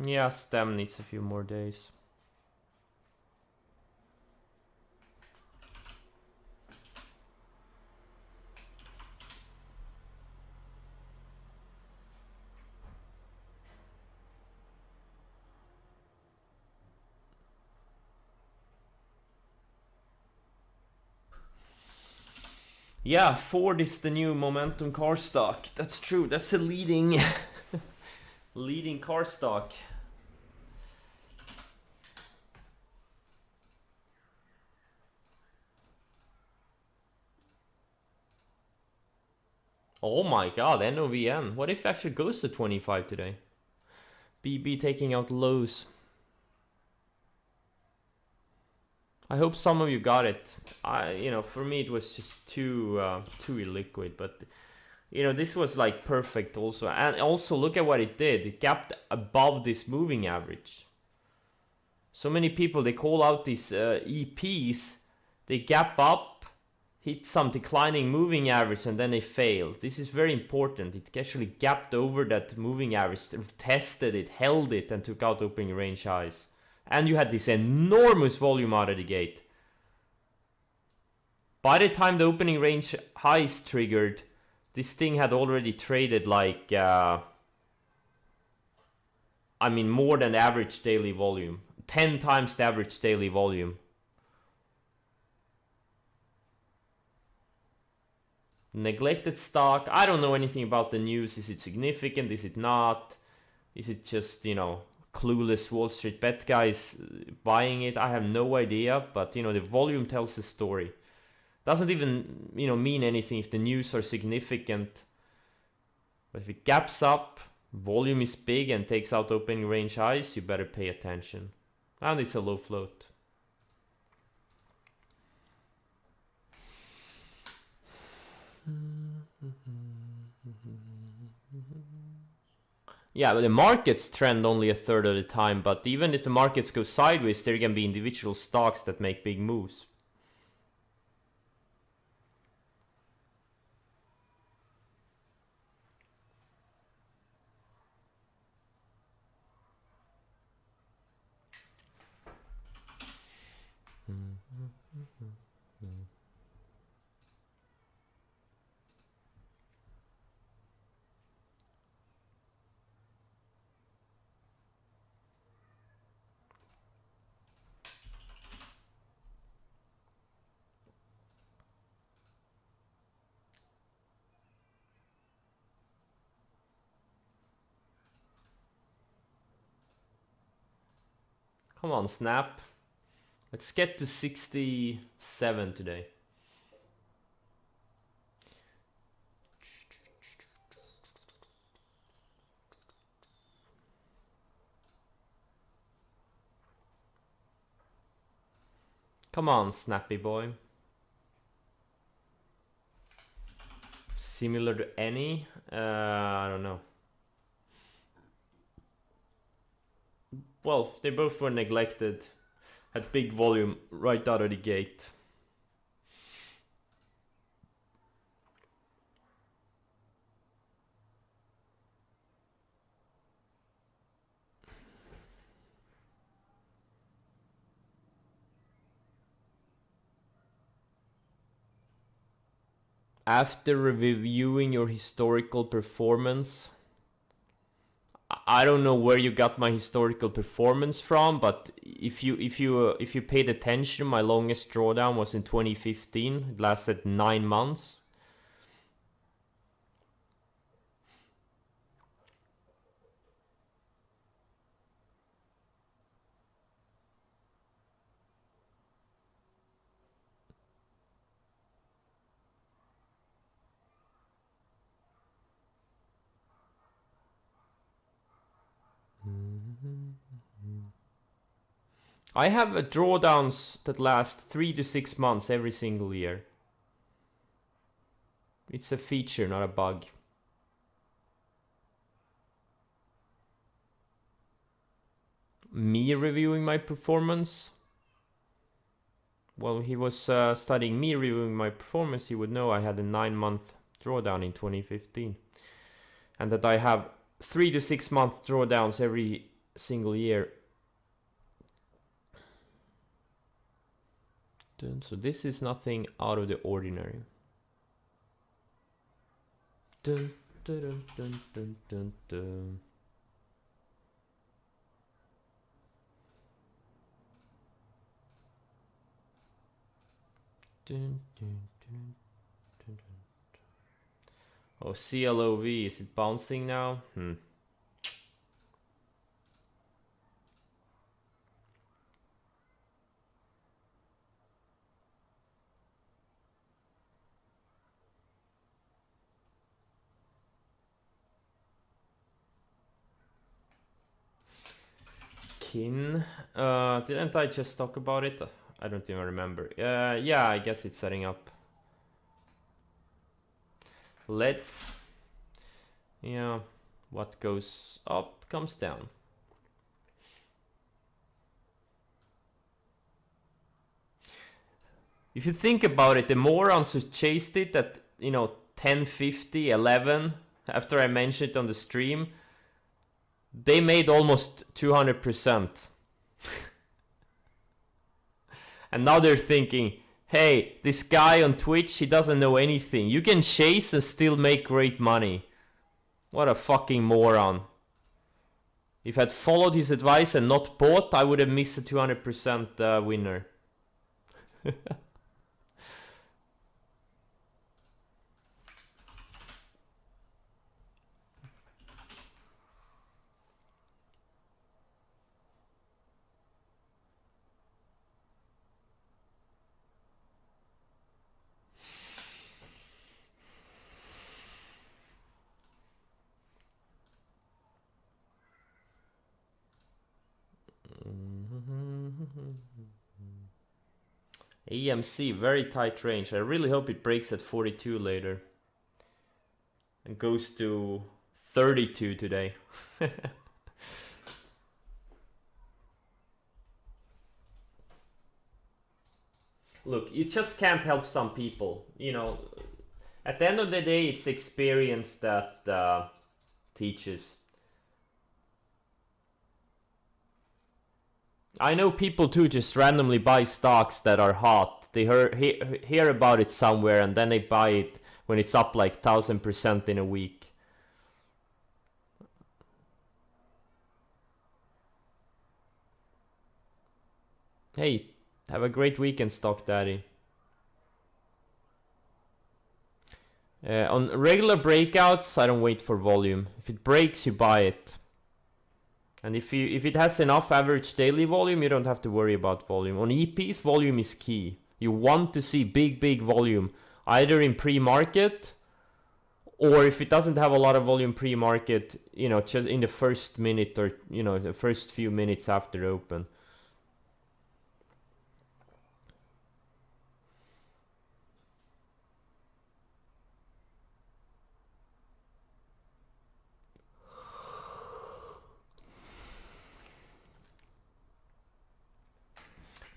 Yeah, stem needs a few more days. Yeah, Ford is the new momentum car stock. That's true. That's a leading leading car stock. Oh my god, NOVN. What if it actually goes to 25 today? BB taking out lows. I hope some of you got it. For me it was just too illiquid, but this was like perfect also. And also look at what it did. It gapped above this moving average. So many people, they call out these EPs, they gap up, hit some declining moving average, and then they fail. This is very important. It actually gapped over that moving average, tested it, held it, and took out opening range highs. And you had this enormous volume out of the gate. By the time the opening range highs triggered, this thing had already traded like, more than average daily volume. 10 times the average daily volume. Neglected stock. I don't know anything about the news. Is it significant? Is it not? Is it just, clueless Wall Street bet guys buying it? I have no idea, but the volume tells the story. Doesn't even mean anything if the news are significant, but if it gaps up, volume is big and takes out opening range highs, you better pay attention. And it's a low float. Yeah, but the markets trend only a third of the time, but even if the markets go sideways, there can be individual stocks that make big moves. Come on, Snap. Let's get to 67 today. Come on, snappy boy. Similar to any? I don't know. Well, they both were neglected. Had big volume right out of the gate. After reviewing your historical performance, I don't know where you got my historical performance from, but if you paid attention, my longest drawdown was in 2015. It lasted 9 months. I have drawdowns that last 3 to 6 months every single year. It's a feature, not a bug. Me reviewing my performance? Well, he was studying me reviewing my performance. He would know I had a 9-month drawdown in 2015. And that I have 3 to 6 month drawdowns every single year. So this is nothing out of the ordinary. Dun, dun, dun, dun, dun, dun. Dun, dun, dun, dun, dun. Oh, CLOV, is it bouncing now? Kin, didn't I just talk about it? I don't even remember. Yeah, I guess it's setting up. Let's, yeah, what goes up comes down. If you think about it, the morons who chased it at, 10.50, 11, after I mentioned it on the stream, they made almost 200%. And now they're thinking, hey, this guy on Twitch, he doesn't know anything. You can chase and still make great money. What a fucking moron. If I'd followed his advice and not bought, I would have missed a 200% winner. EMC, very tight range. I really hope it breaks at 42 later. And goes to 32 today. Look, you just can't help some people. At the end of the day, it's experience that teaches. I know people too just randomly buy stocks that are hot. They hear about it somewhere and then they buy it when it's up like 1000% in a week. Hey, have a great weekend, Stock Daddy. On regular breakouts, I don't wait for volume. If it breaks, you buy it. And if it has enough average daily volume, you don't have to worry about volume. On EPs, volume is key. You want to see big volume, either in pre-market, or if it doesn't have a lot of volume pre-market, just in the first minute or, the first few minutes after open.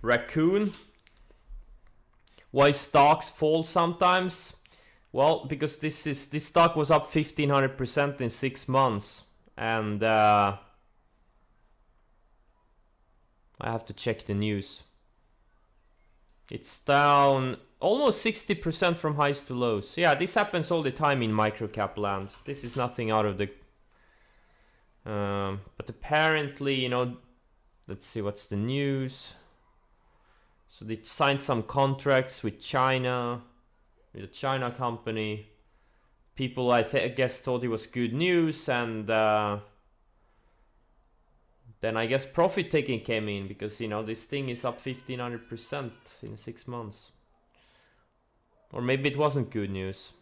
Raccoon. Why stocks fall sometimes? Well, because this stock was up 1500% in 6 months, and I have to check the news. It's down almost 60% from highs to lows. Yeah, this happens all the time in microcap land. This is nothing out of the... but apparently, you know, let's see what's the news. So they signed some contracts with China, with a China company. People, I guess, thought it was good news, and then I guess profit taking came in, because, you know, this thing is up 1500% in 6 months. Or maybe it wasn't good news.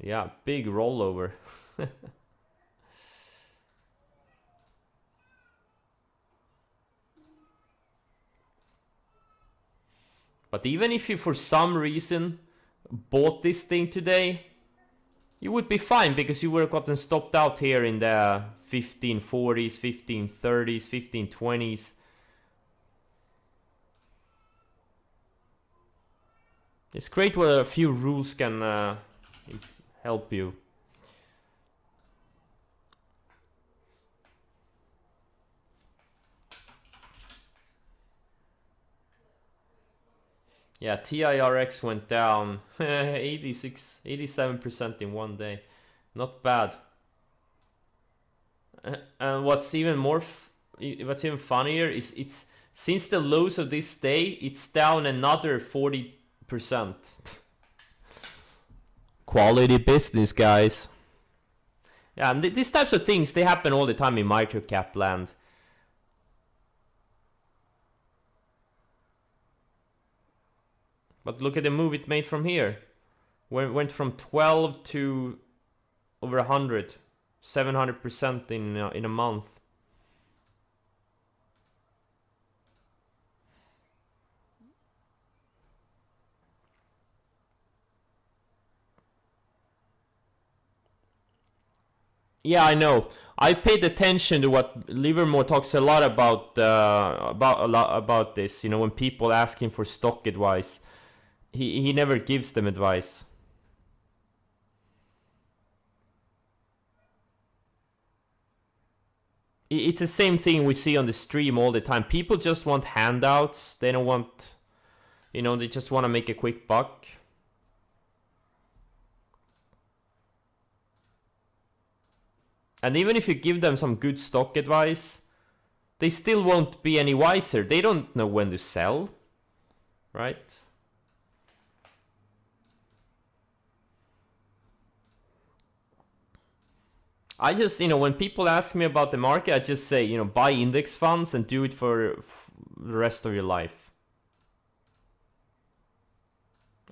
Yeah, big rollover. But even if you for some reason bought this thing today, you would be fine, because you would have gotten stopped out here in the 1540s, 1530s, 1520s. It's great where a few rules can help you. Yeah, TIRX went down 87% in 1 day. Not bad. And what's even funnier is it's since the lows of this day, it's down another 40%. Quality business, guys. Yeah, and these types of things, they happen all the time in microcap land. But look at the move it made from here. Went from 12 to over 100, 700% in a month. Yeah, I know. I paid attention to what Livermore talks a lot about this. You know, when people ask him for stock advice, he never gives them advice. It's the same thing we see on the stream all the time. People just want handouts. They don't want, you know, they just want to make a quick buck. And even if you give them some good stock advice, they still won't be any wiser. They don't know when to sell, right? I just, you know, when people ask me about the market, I just say, you know, buy index funds and do it for the rest of your life.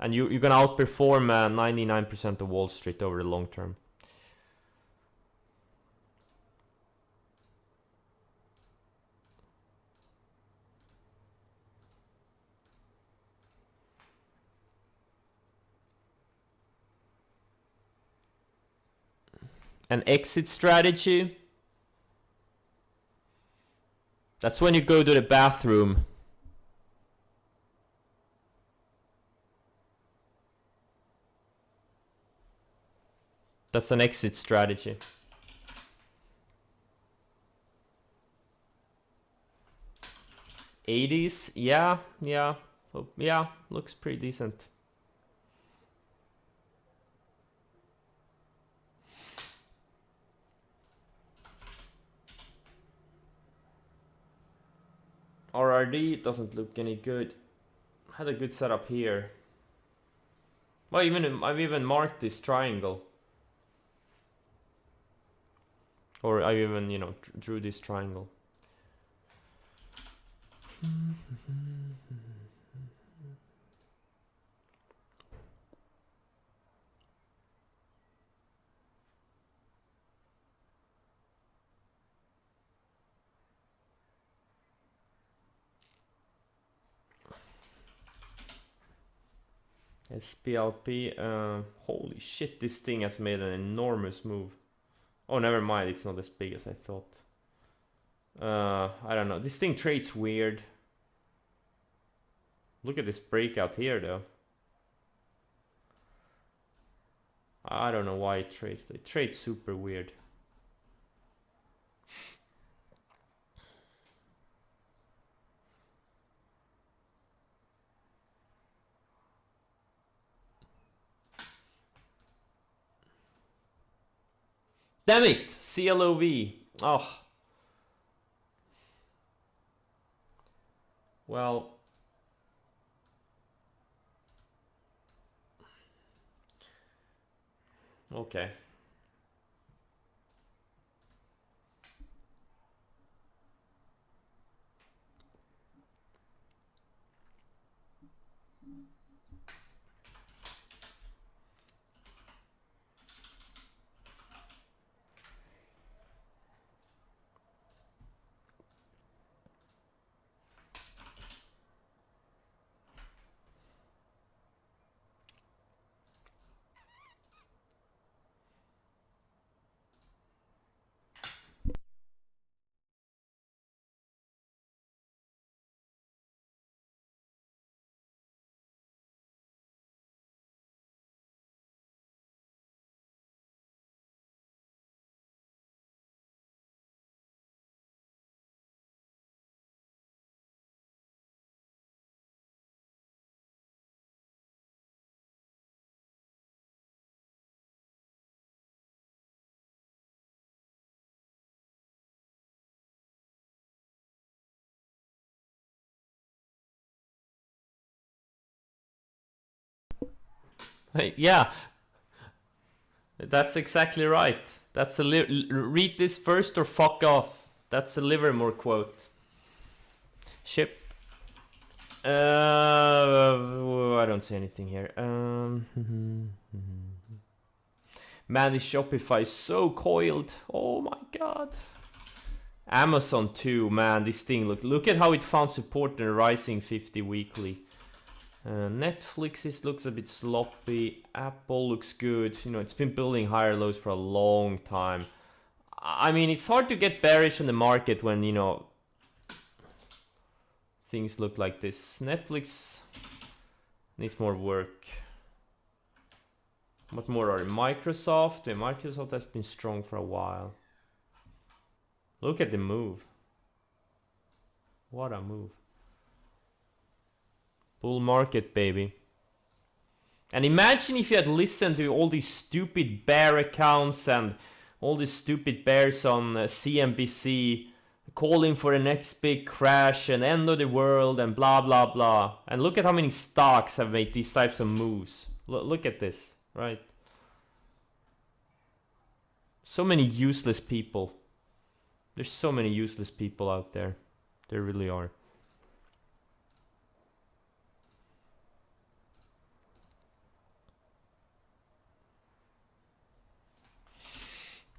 And you're gonna outperform 99% of Wall Street over the long term. An exit strategy. That's when you go to the bathroom. That's an exit strategy. '80s, yeah, looks pretty decent. RRD doesn't look any good. Had a good setup here. Well, I've even marked this triangle. Or I even, you know, drew this triangle. SPLP, holy shit, this thing has made an enormous move. Oh, never mind, it's not as big as I thought. I don't know, this thing trades weird. Look at this breakout here though. I don't know why it trades. It trades super weird. Damn it! CLOV. Oh. Well. Okay. Hey, yeah, that's exactly right. That's a read this first or fuck off. That's a Livermore quote. Ship. I don't see anything here. Man, this Shopify is so coiled. Oh my god. Amazon too, man. This thing, look at how it found support in a rising 50 weekly. Netflix looks a bit sloppy. Apple looks good. You know, it's been building higher lows for a long time. I mean, it's hard to get bearish in the market when, you know, things look like this. Netflix needs more work. What more are Microsoft? Yeah, Microsoft has been strong for a while. Look at the move. What a move. Bull market, baby. And imagine if you had listened to all these stupid bear accounts and all these stupid bears on CNBC calling for the next big crash and end of the world and blah blah blah. And look at how many stocks have made these types of moves. Look at this, right? So many useless people. There's so many useless people out there. There really are.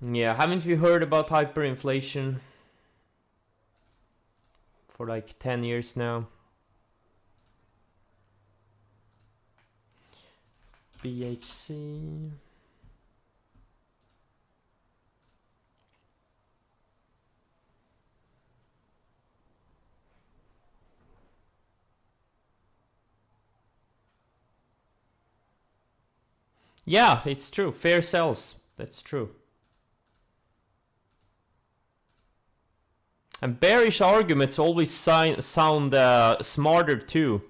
Yeah, haven't we heard about hyperinflation for like 10 years now? BHC. Yeah, it's true. Fair sells. That's true. And bearish arguments always sound smarter too.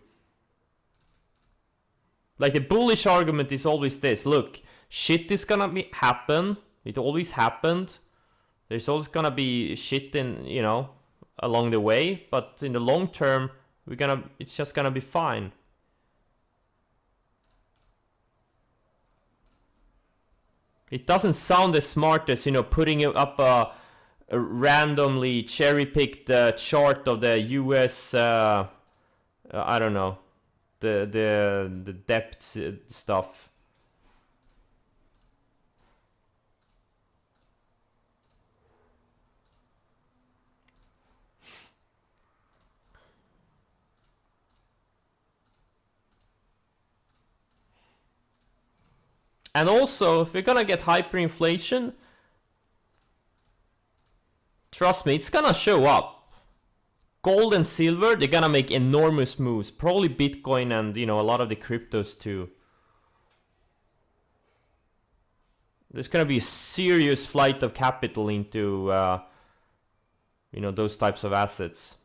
Like the bullish argument is always this. Look, shit is gonna happen. It always happened. There's always gonna be shit in, you know, along the way. But in the long term, it's just gonna be fine. It doesn't sound as smart as, you know, putting up a randomly cherry-picked chart of the US, I don't know, the debt stuff. And also, if we're gonna get hyperinflation, trust me, it's gonna show up. Gold and silver, they're gonna make enormous moves. Probably Bitcoin and, you know, a lot of the cryptos too. There's gonna be a serious flight of capital into, you know, those types of assets.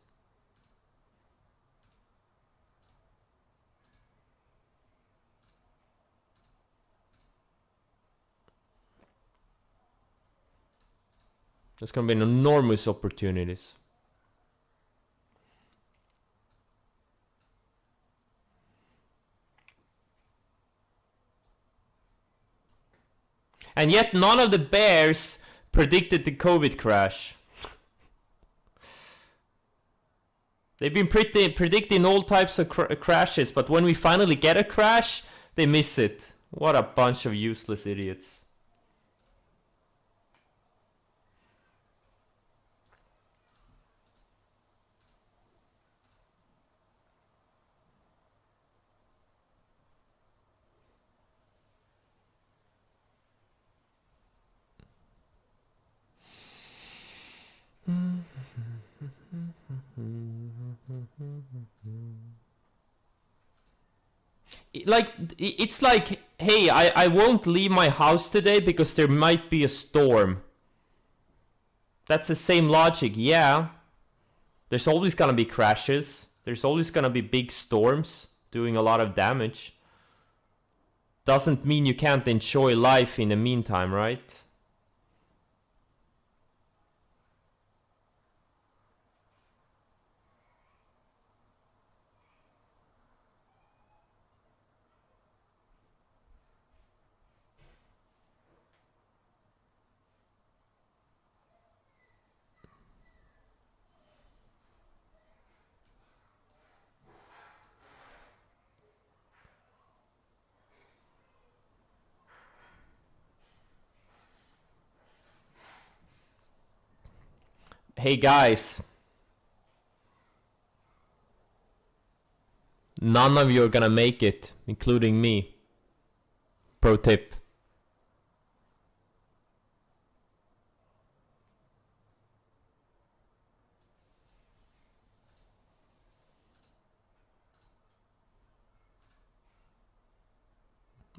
There's gonna be enormous opportunities. And yet none of the bears predicted the COVID crash. They've been predicting all types of crashes, but when we finally get a crash, they miss it. What a bunch of useless idiots. Like, it's like, hey, I won't leave my house today because there might be a storm. That's the same logic, yeah. There's always gonna be crashes. There's always gonna be big storms doing a lot of damage. Doesn't mean you can't enjoy life in the meantime, right? Hey guys, none of you are gonna make it, including me. Pro tip.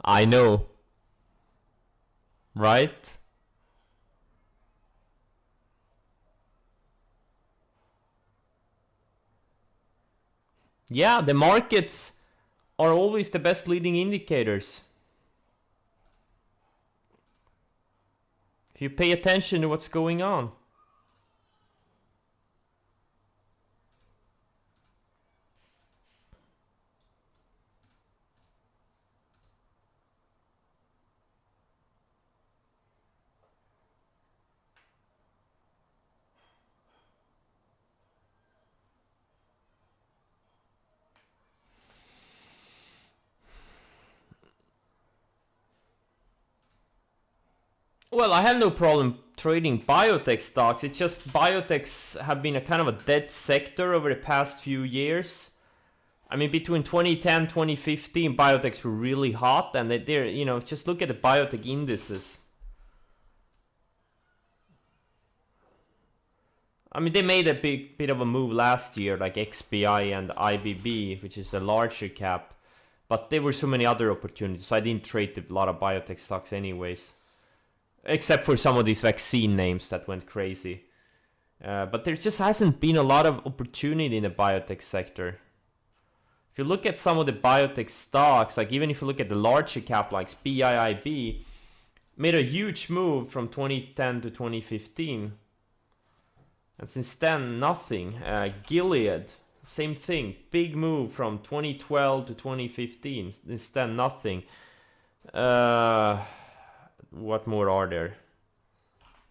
I know. Right? Yeah, the markets are always the best leading indicators. If you pay attention to what's going on. Well, I have no problem trading biotech stocks. It's just biotechs have been a kind of a dead sector over the past few years. I mean, between 2010 2015, biotechs were really hot, and they're, you know, just look at the biotech indices. I mean, they made a bit of a move last year, like XBI and IBB, which is a larger cap, but there were so many other opportunities, so I didn't trade a lot of biotech stocks anyways. Except for some of these vaccine names that went crazy. But there just hasn't been a lot of opportunity in the biotech sector. If you look at some of the biotech stocks, like even if you look at the larger cap like BIIB, made a huge move from 2010 to 2015. And since then, nothing. Gilead, same thing. Big move from 2012 to 2015. Since then, nothing. What more are there?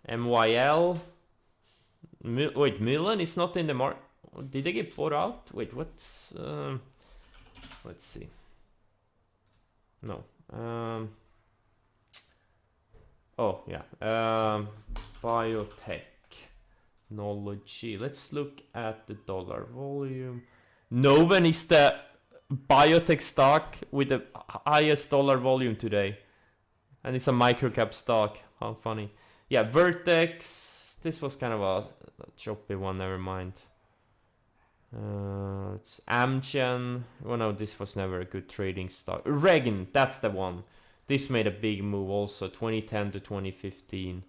MYL. Wait, Milan is not in the market. Did they get bought out? Wait, what's... let's see. No. Oh, yeah. Biotechnology. Let's look at the dollar volume. Noven is the biotech stock with the highest dollar volume today. And it's a microcap stock. How funny. Yeah, Vertex. This was kind of a choppy one, never mind. It's Amgen. Oh no, this was never a good trading stock. Reagan, that's the one. This made a big move also, 2010 to 2015.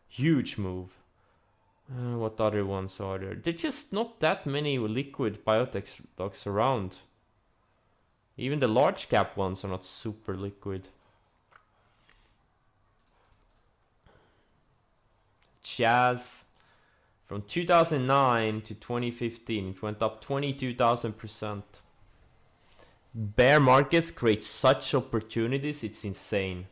Huge move. What other ones are there? There's just not that many liquid biotech stocks around. Even the large cap ones are not super liquid. Jazz. From 2009 to 2015, it went up 22,000%. Bear markets create such opportunities, it's insane.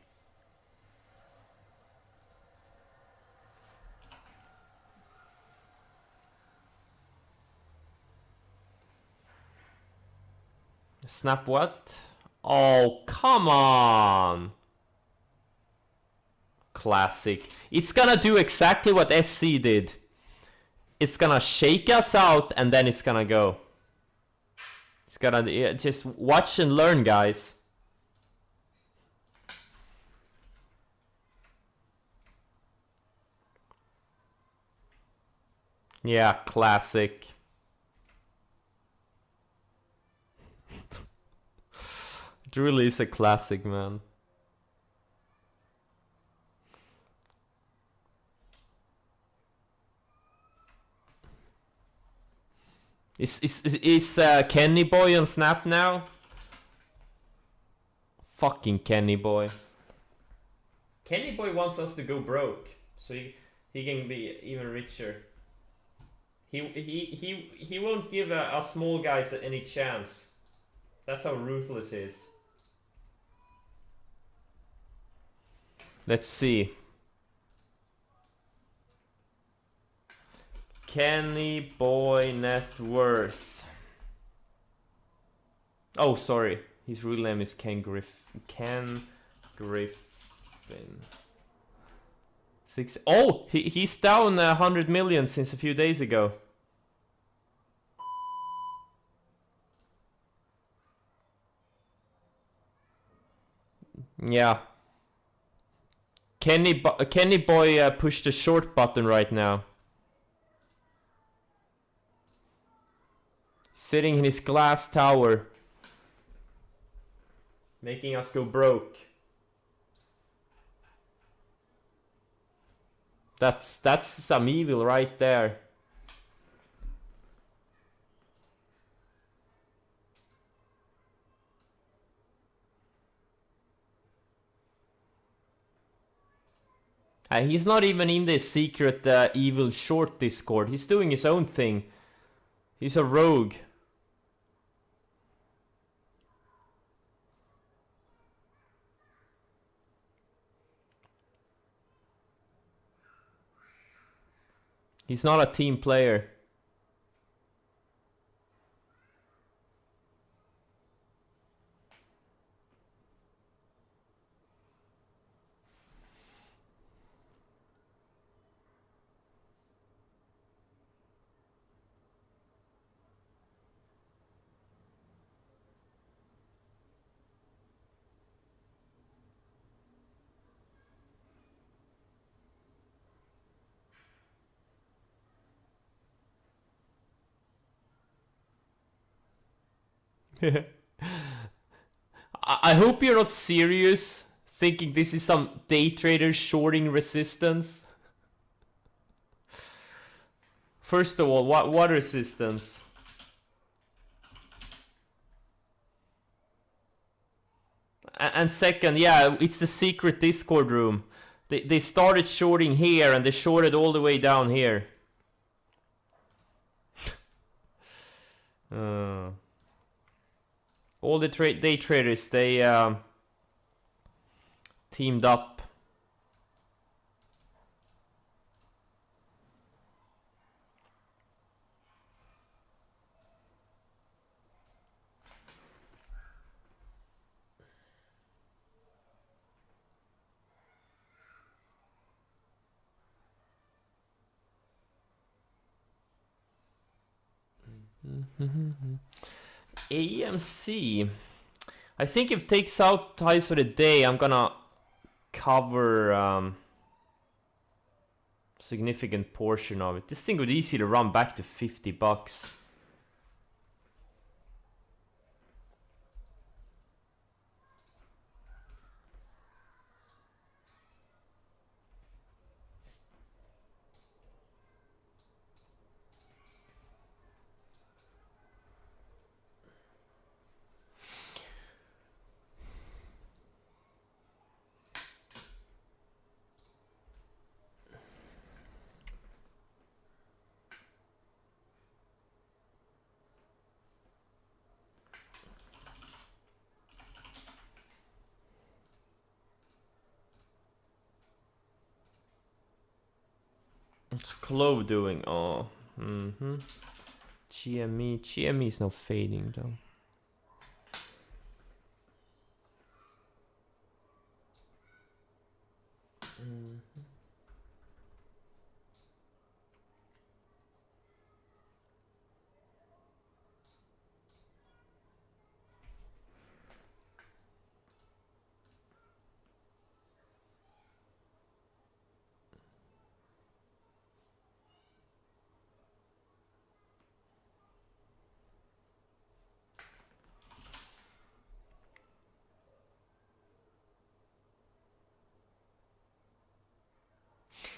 Snap what? Oh, come on! Classic. It's gonna do exactly what SC did. It's gonna shake us out and then it's gonna go. It's gonna just watch and learn, guys. Yeah, classic. It really is a classic, man. Is Kenny Boy on Snap now? Fucking Kenny Boy. Kenny Boy wants us to go broke, so he can be even richer. He won't give a small guys any chance. That's how ruthless he is. Let's see. Kenny Boy net worth. Oh, sorry. His real name is Ken Griffin. Ken Griffin. Oh, he's down 100 million since a few days ago. Yeah. Kenny Boy pushed the short button right now. Sitting in his glass tower. Making us go broke. That's some evil right there. He's not even in the secret evil short Discord. He's doing his own thing. He's a rogue. He's not a team player. I hope you're not serious, thinking this is some day trader shorting resistance. First of all, what resistance? And second, yeah, it's the secret Discord room. They started shorting here and they shorted all the way down here. All the day traders, they teamed up. AMC. I think if it takes out highs for the day, I'm gonna cover significant portion of it. This thing would easily run back to $50. What's Clove doing? Oh, GME is now fading though.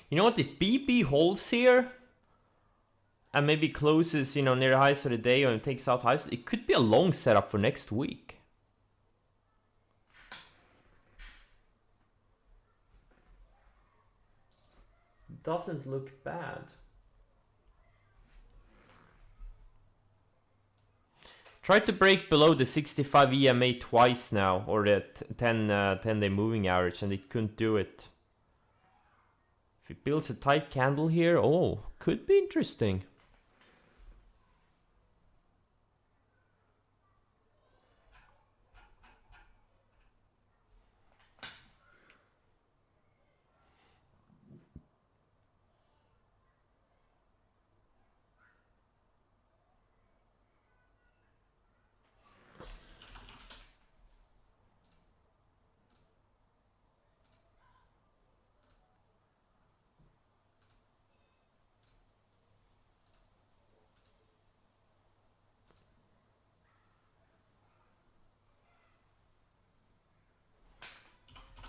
You know what, if BB holds here and maybe closes, you know, near the highs of the day or takes out highs, it could be a long setup for next week. Doesn't look bad. Tried to break below the 65 EMA twice now, or the 10-day moving average, and it couldn't do it. If it builds a tight candle here, oh, could be interesting.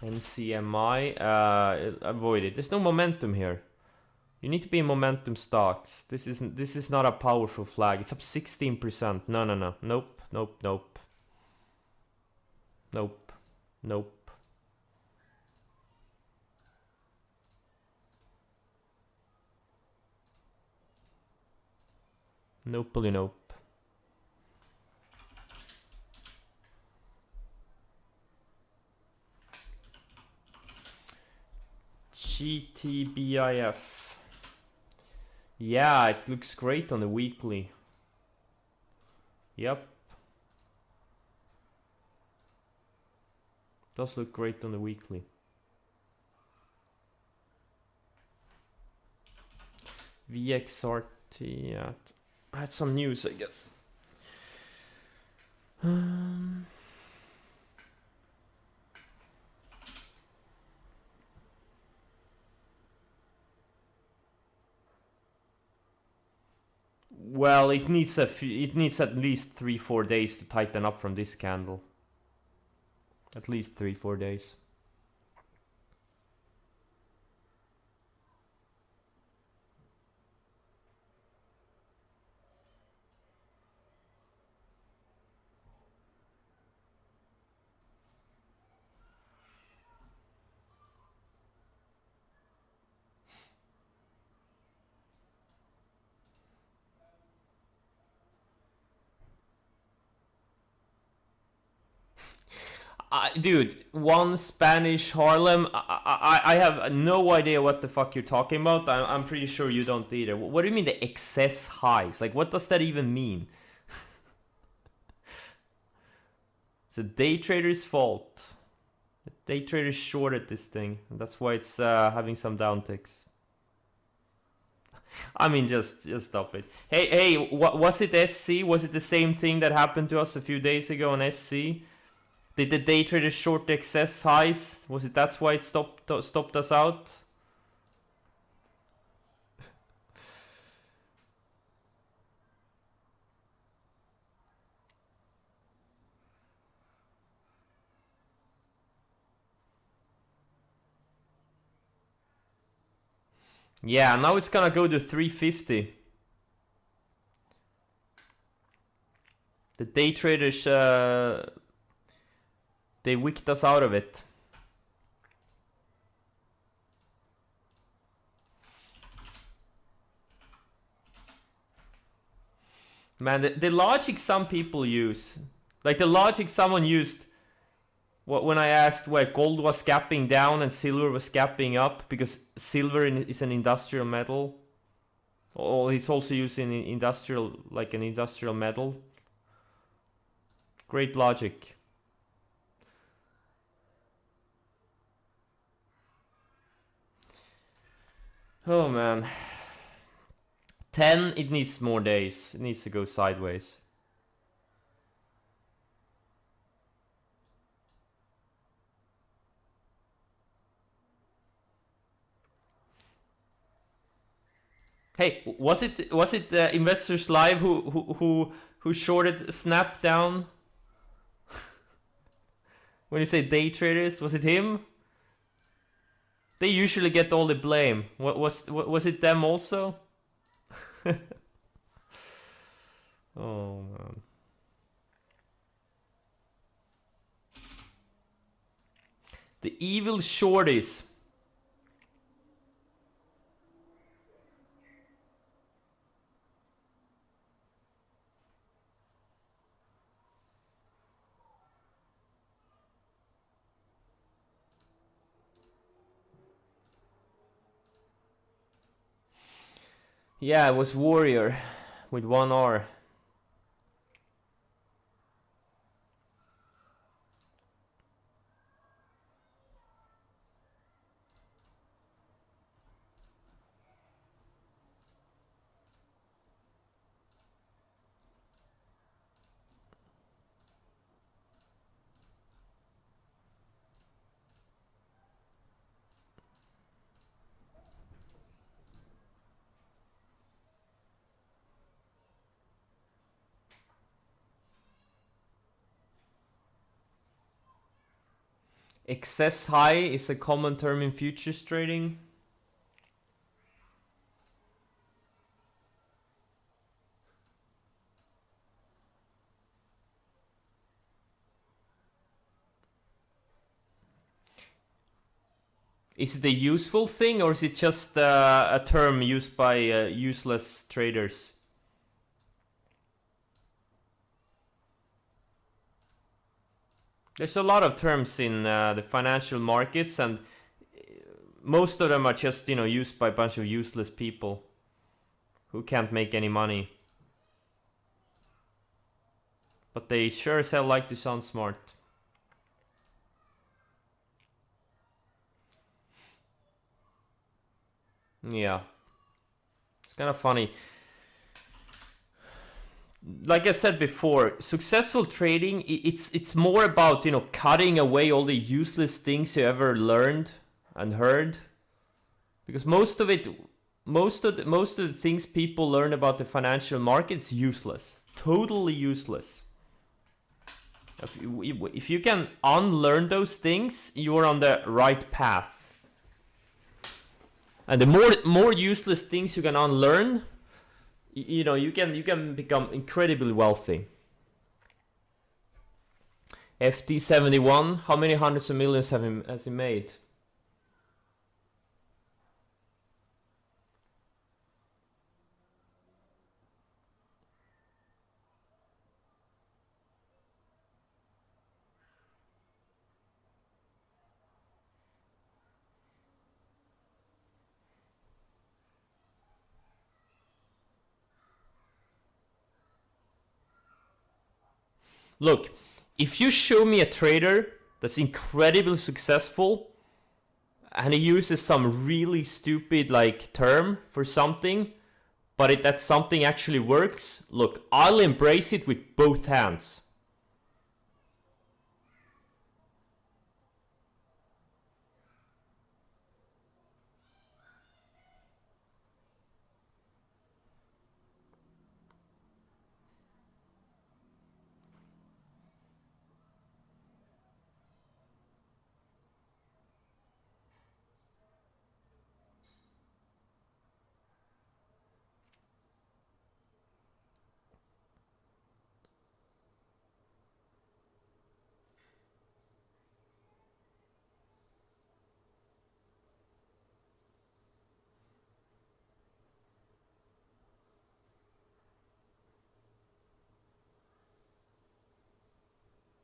NCMI, avoid it. There's no momentum here. You need to be in momentum stocks. This is not a powerful flag. It's up 16%. No. Nope. Nope. GTBIF. Yeah, it looks great on the weekly. Yep. Does look great on the weekly. VXRT, yeah. I had some news, I guess. Well, it needs at least 3-4 days to tighten up from this candle. At least 3-4 days. Dude, one Spanish Harlem. I have no idea what the fuck you're talking about. I'm pretty sure you don't either. What do you mean the excess highs? Like, what does that even mean? It's a day trader's fault. The day trader shorted this thing, and that's why it's having some downticks. I mean, just stop it. Hey, what was it? SC? Was it the same thing that happened to us a few days ago on SC? Did the day trader short the excess highs? Was it that's why it stopped us out? Yeah, now it's gonna go to 350. The day traders, they wicked us out of it. Man, the logic some people use, like the logic someone used when I asked where gold was gapping down and silver was gapping up, because silver is an industrial metal Oh, it's also used in industrial, like an industrial metal. Great logic. Oh man. 10, it needs more days. It needs to go sideways. Hey, was it Investors Live who shorted Snap down? When you say day traders, was it him? They usually get all the blame. Was it them also? Oh man. The evil shorties. Yeah, it was Warrior with 1R. Excess high is a common term in futures trading. Is it a useful thing, or is it just a term used by useless traders? There's a lot of terms in the financial markets, and most of them are just, used by a bunch of useless people who can't make any money. But they sure as hell like to sound smart. Yeah. It's kind of funny. Like I said before, successful trading, it's more about, cutting away all the useless things you ever learned and heard. Because most of the things people learn about the financial markets useless. Totally useless. If you can unlearn those things, you're on the right path. And the more useless things you can unlearn, you can become incredibly wealthy. FT71, how many hundreds of millions has he made? Look, if you show me a trader that's incredibly successful and he uses some really stupid term for something, but that something actually works, look, I'll embrace it with both hands.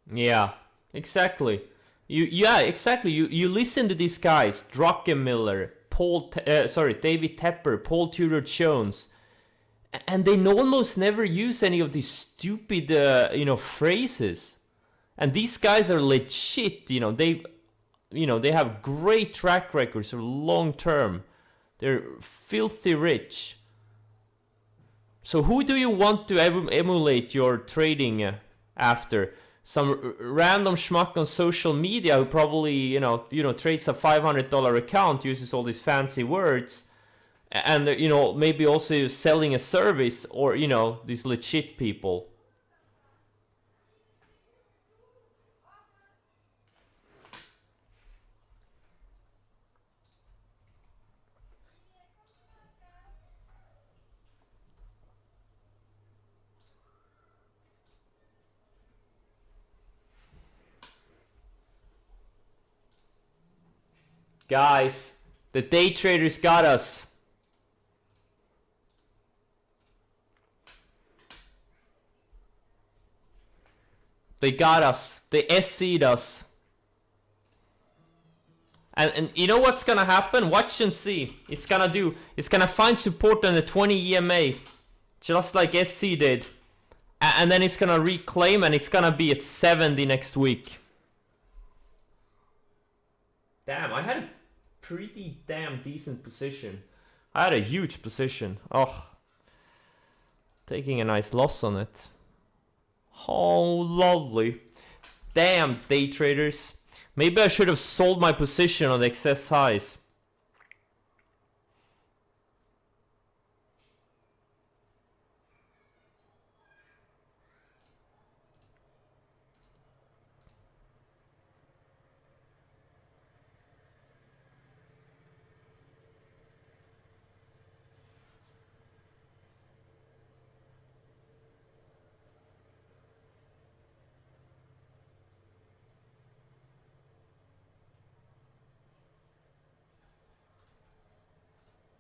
Yeah, exactly. Exactly. You listen to these guys, Druckenmiller, David Tepper, Paul Tudor Jones. And they almost never use any of these stupid, phrases. And these guys are legit, they have great track records for long term. They're filthy rich. So who do you want to emulate your trading after? Some random schmuck on social media who probably, trades a $500 account, uses all these fancy words, and, maybe also selling a service, or, these legit people. Guys, the day traders got us. They got us. They SC'd us. And you know what's gonna happen? Watch and see. It's gonna find support on the 20 EMA. Just like SC did. And then it's gonna reclaim, and it's gonna be at 70 next week. Damn, I had a pretty damn decent position. I had a huge position. Oh, taking a nice loss on it. Oh, lovely. Damn, day traders. Maybe I should have sold my position on the excess highs.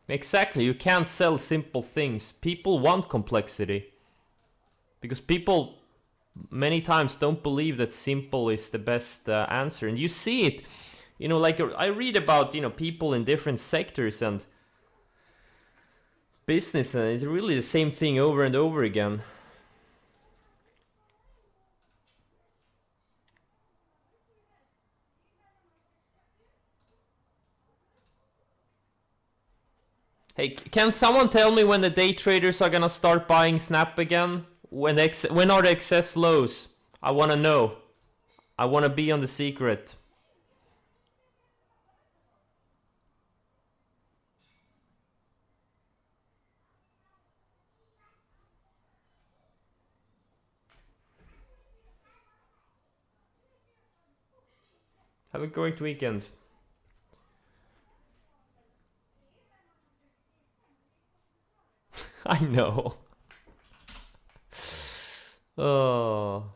Exactly, you can't sell simple things. People want complexity. Because people many times don't believe that simple is the best answer. And you see it, like I read about, people in different sectors and business, and it's really the same thing over and over again. Hey, can someone tell me when the day traders are gonna start buying Snap again? When are the excess lows? I wanna know. I wanna be on the secret. Have a great weekend. I know. Oh.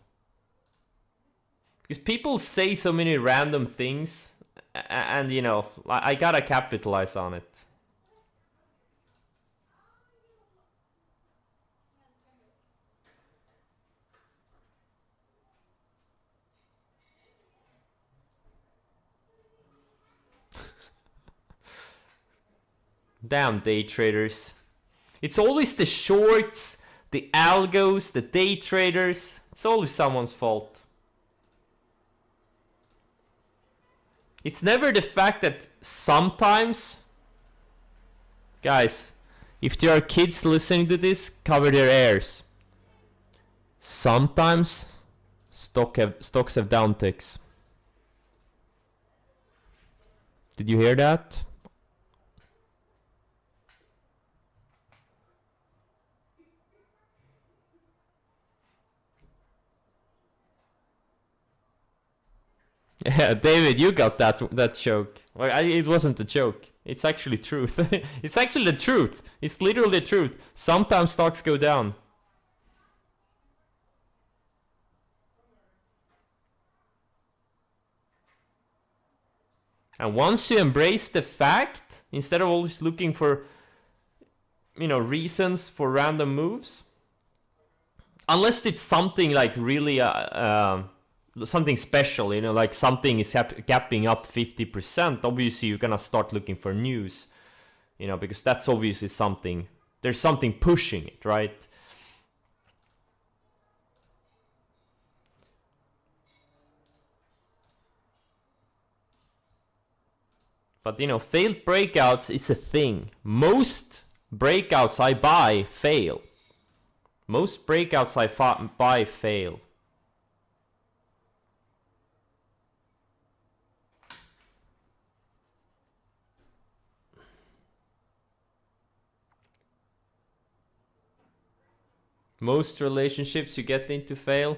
Because people say so many random things, and I gotta capitalize on it. Damn day traders. It's always the shorts, the algos, the day traders. It's always someone's fault. It's never the fact that sometimes... Guys, if there are kids listening to this, cover their ears. Sometimes stocks have downticks. Did you hear that? Yeah, David, you got that joke. Well, it wasn't a joke. It's actually truth. It's actually the truth. It's literally the truth. Sometimes stocks go down. And once you embrace the fact, instead of always looking for, reasons for random moves, unless it's something like really something special, like something is gapping up 50%, obviously you're gonna start looking for news, because that's obviously something there's something pushing it, right? But you know, failed breakouts is a thing. Most breakouts I buy fail. Most breakouts I buy fail. Most relationships you get into fail.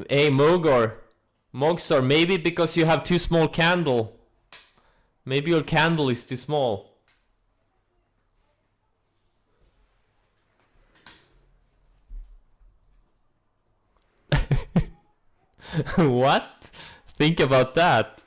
Hey, Mogsar, maybe because you have too small candle. Maybe your candle is too small. What? Think about that.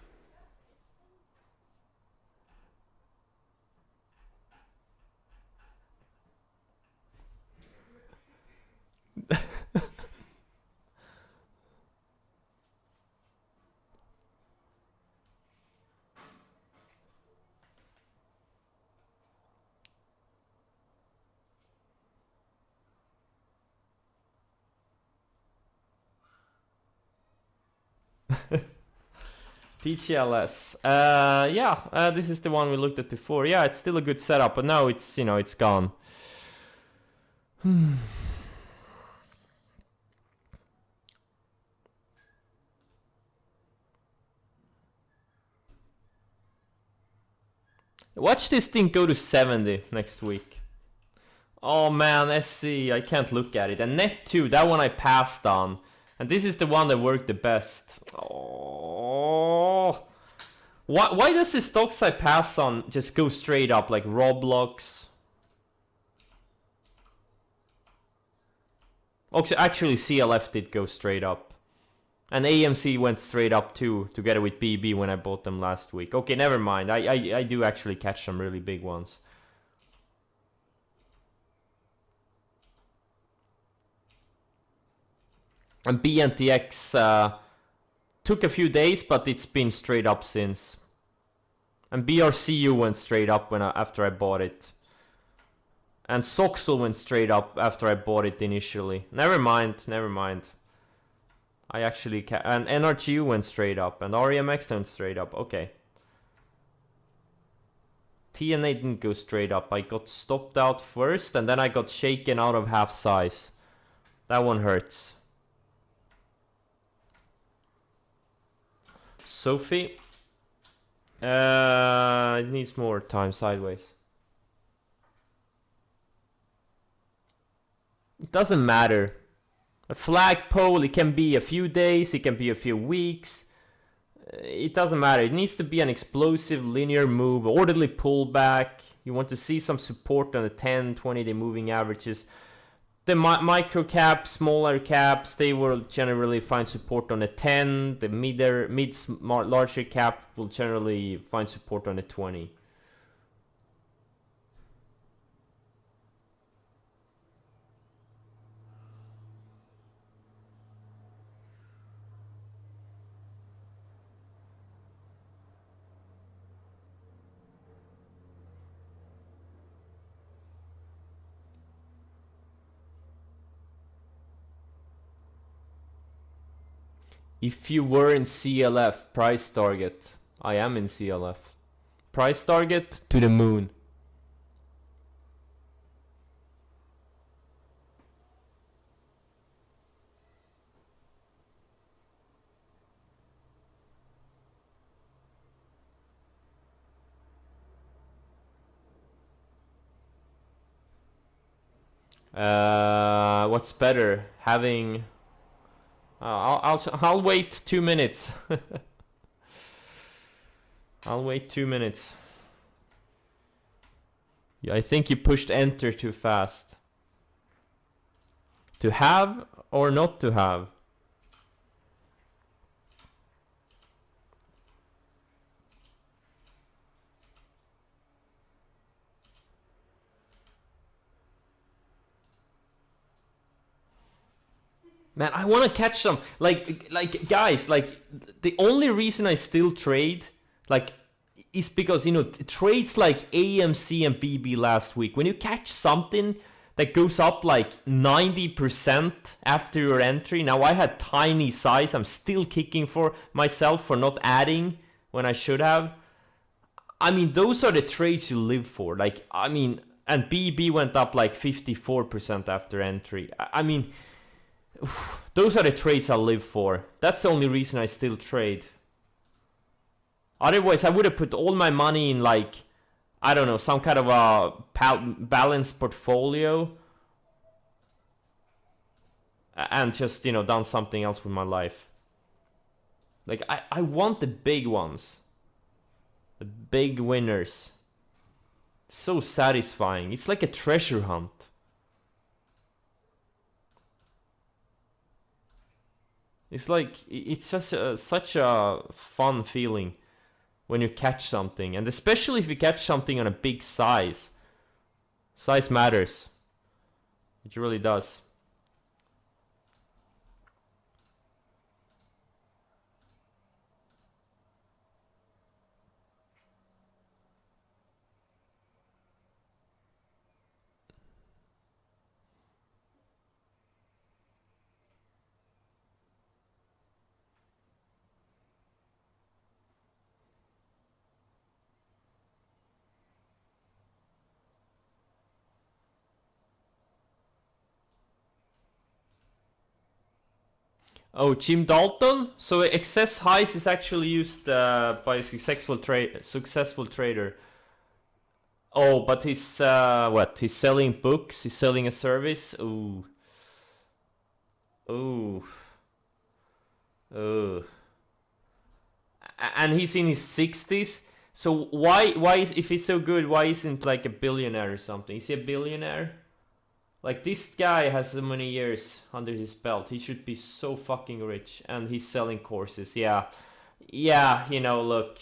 TTLS. Yeah, this is the one we looked at before. Yeah, it's still a good setup, but now it's, you know, it's gone. Watch this thing go to 70 next week. Oh man, SC, I can't look at it. And Net 2, that one I passed on. And this is the one that worked the best. Oh. Why does the stocks I pass on just go straight up, like Roblox? Actually, CLF did go straight up. And AMC went straight up too, together with BB when I bought them last week. Okay, never mind. I do actually catch some really big ones. And BNTX took a few days, but it's been straight up since. And BRCU went straight up after I bought it. And Soxel went straight up after I bought it initially. Never mind. I actually and NRGU went straight up, and REMX went straight up. Okay. TNA didn't go straight up. I got stopped out first, and then I got shaken out of half size. That one hurts. Sophie. It needs more time sideways. It doesn't matter. A flagpole, it can be a few days, it can be a few weeks. It doesn't matter. It needs to be an explosive linear move, orderly pullback. You want to see some support on the 10, 20-day moving averages. The micro caps, smaller caps, they will generally find support on the 10. The larger cap will generally find support on the 20. If you were in CLF, price target. I am in CLF. Price target to the moon. What's better? Having... I'll wait 2 minutes. I'll wait 2 minutes. Yeah, I think you pushed enter too fast. To have or not to have? Man, I want to catch some. Like guys, like the only reason I still trade, like, is because, you know, trades like AMC and BB last week, when you catch something that goes up like 90% after your entry. Now, I had tiny size. I'm still kicking for myself for not adding when I should have. I mean, those are the trades you live for. Like, I mean, and BB went up like 54% after entry. I mean, those are the trades I live for. That's the only reason I still trade. Otherwise, I would have put all my money in, like, I don't know, some kind of a balanced portfolio, and just, you know, done something else with my life. Like, I want the big ones. The big winners. So satisfying. It's like a treasure hunt. It's like, it's just such a fun feeling when you catch something. And especially if you catch something on a big size. Size matters. It really does. Oh, Jim Dalton. So excess highs is actually used by a successful trader. Oh, but he's what? He's selling books. He's selling a service. Ooh. Ooh. Ooh. And he's in his 60s. So why is, if he's so good, why isn't like a billionaire or something? Is he a billionaire? Like, this guy has so many years under his belt. He should be so fucking rich. And he's selling courses. Yeah. Yeah, you know, look.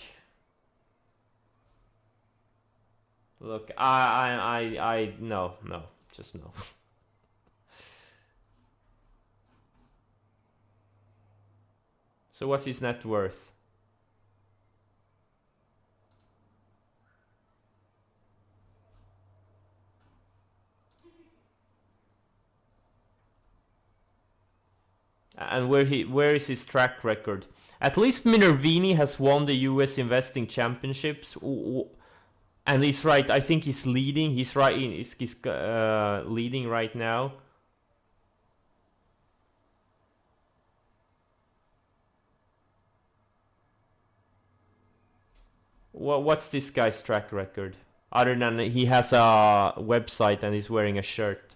Look, no, just no. So what's his net worth? And where is his track record? At least Minervini has won the US investing championships. And he's right, I think he's leading. He's right, he's leading right now. What's this guy's track record? Other than he has a website and he's wearing a shirt.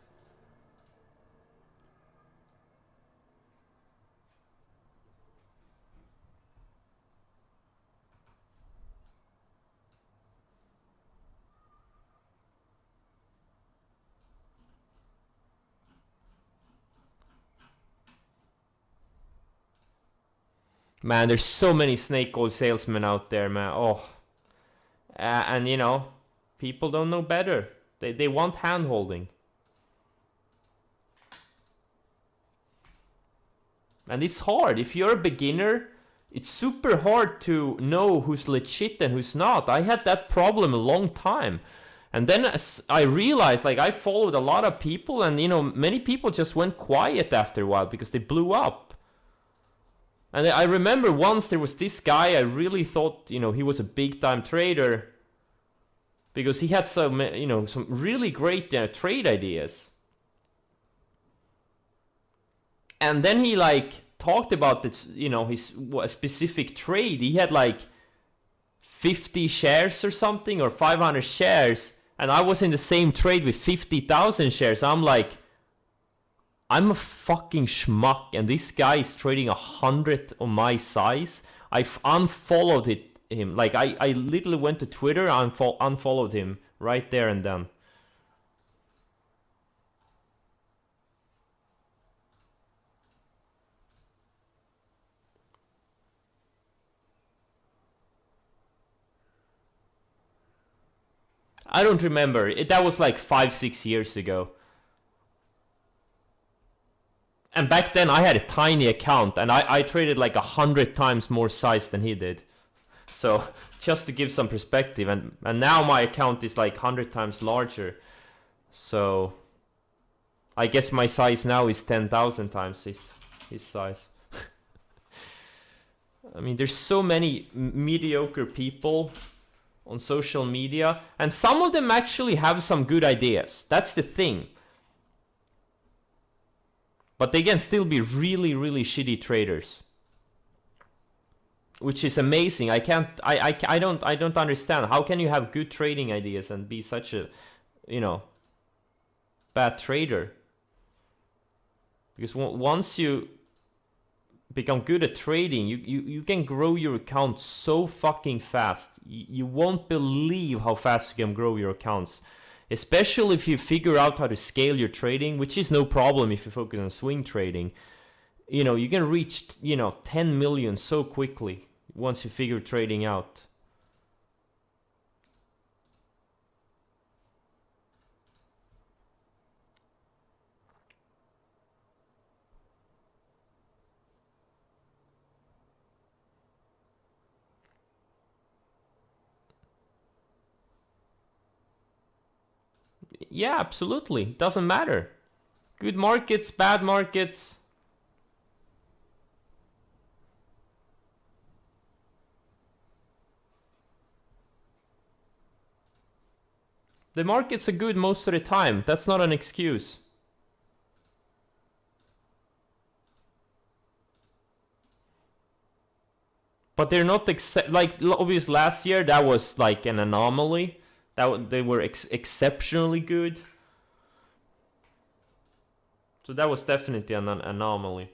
Man, there's so many snake oil salesmen out there, man. Oh. And, you know, people don't know better. They want hand-holding. And it's hard. If you're a beginner, it's super hard to know who's legit and who's not. I had that problem a long time. And then I realized, like, I followed a lot of people, and, you know, many people just went quiet after a while because they blew up. And I remember once there was this guy, I really thought, you know, he was a big-time trader because he had some, you know, some really great trade ideas. And then he, like, talked about this, you know, his specific trade. He had like 50 shares or something, or 500 shares, and I was in the same trade with 50,000 shares. I'm like, I'm a fucking schmuck, and this guy is trading 100th of my size. I've unfollowed him. Like, I literally went to Twitter and unfollowed him right there and then. I don't remember. That was like 5-6 years ago. And back then I had a tiny account, and I traded like 100 times more size than he did. So just to give some perspective, and now my account is like 100 times larger. So I guess my size now is 10,000 times his size. I mean, there's so many mediocre people on social media, and some of them actually have some good ideas. That's the thing. But they can still be really, really shitty traders, which is amazing. I don't understand. How can you have good trading ideas and be such a, you know, bad trader? Because once you become good at trading, you can grow your account so fucking fast. You won't believe how fast you can grow your accounts. Especially if you figure out how to scale your trading, which is no problem if you focus on swing trading. You know, you can reach, 10 million so quickly once you figure trading out. Yeah, absolutely. Doesn't matter. Good markets, bad markets. The markets are good most of the time. That's not an excuse. But they're not like obviously last year that was like an anomaly. They were exceptionally good. So that was definitely an anomaly.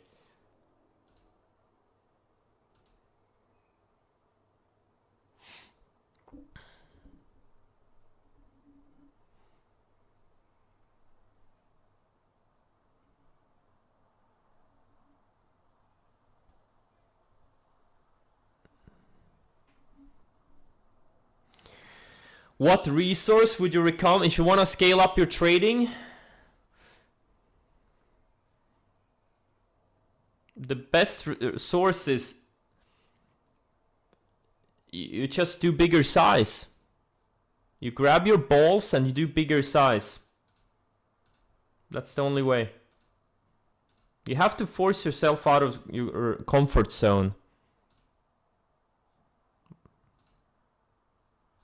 What resource would you recommend if you want to scale up your trading? The best source is you just do bigger size. You grab your balls and you do bigger size. That's the only way. You have to force yourself out of your comfort zone.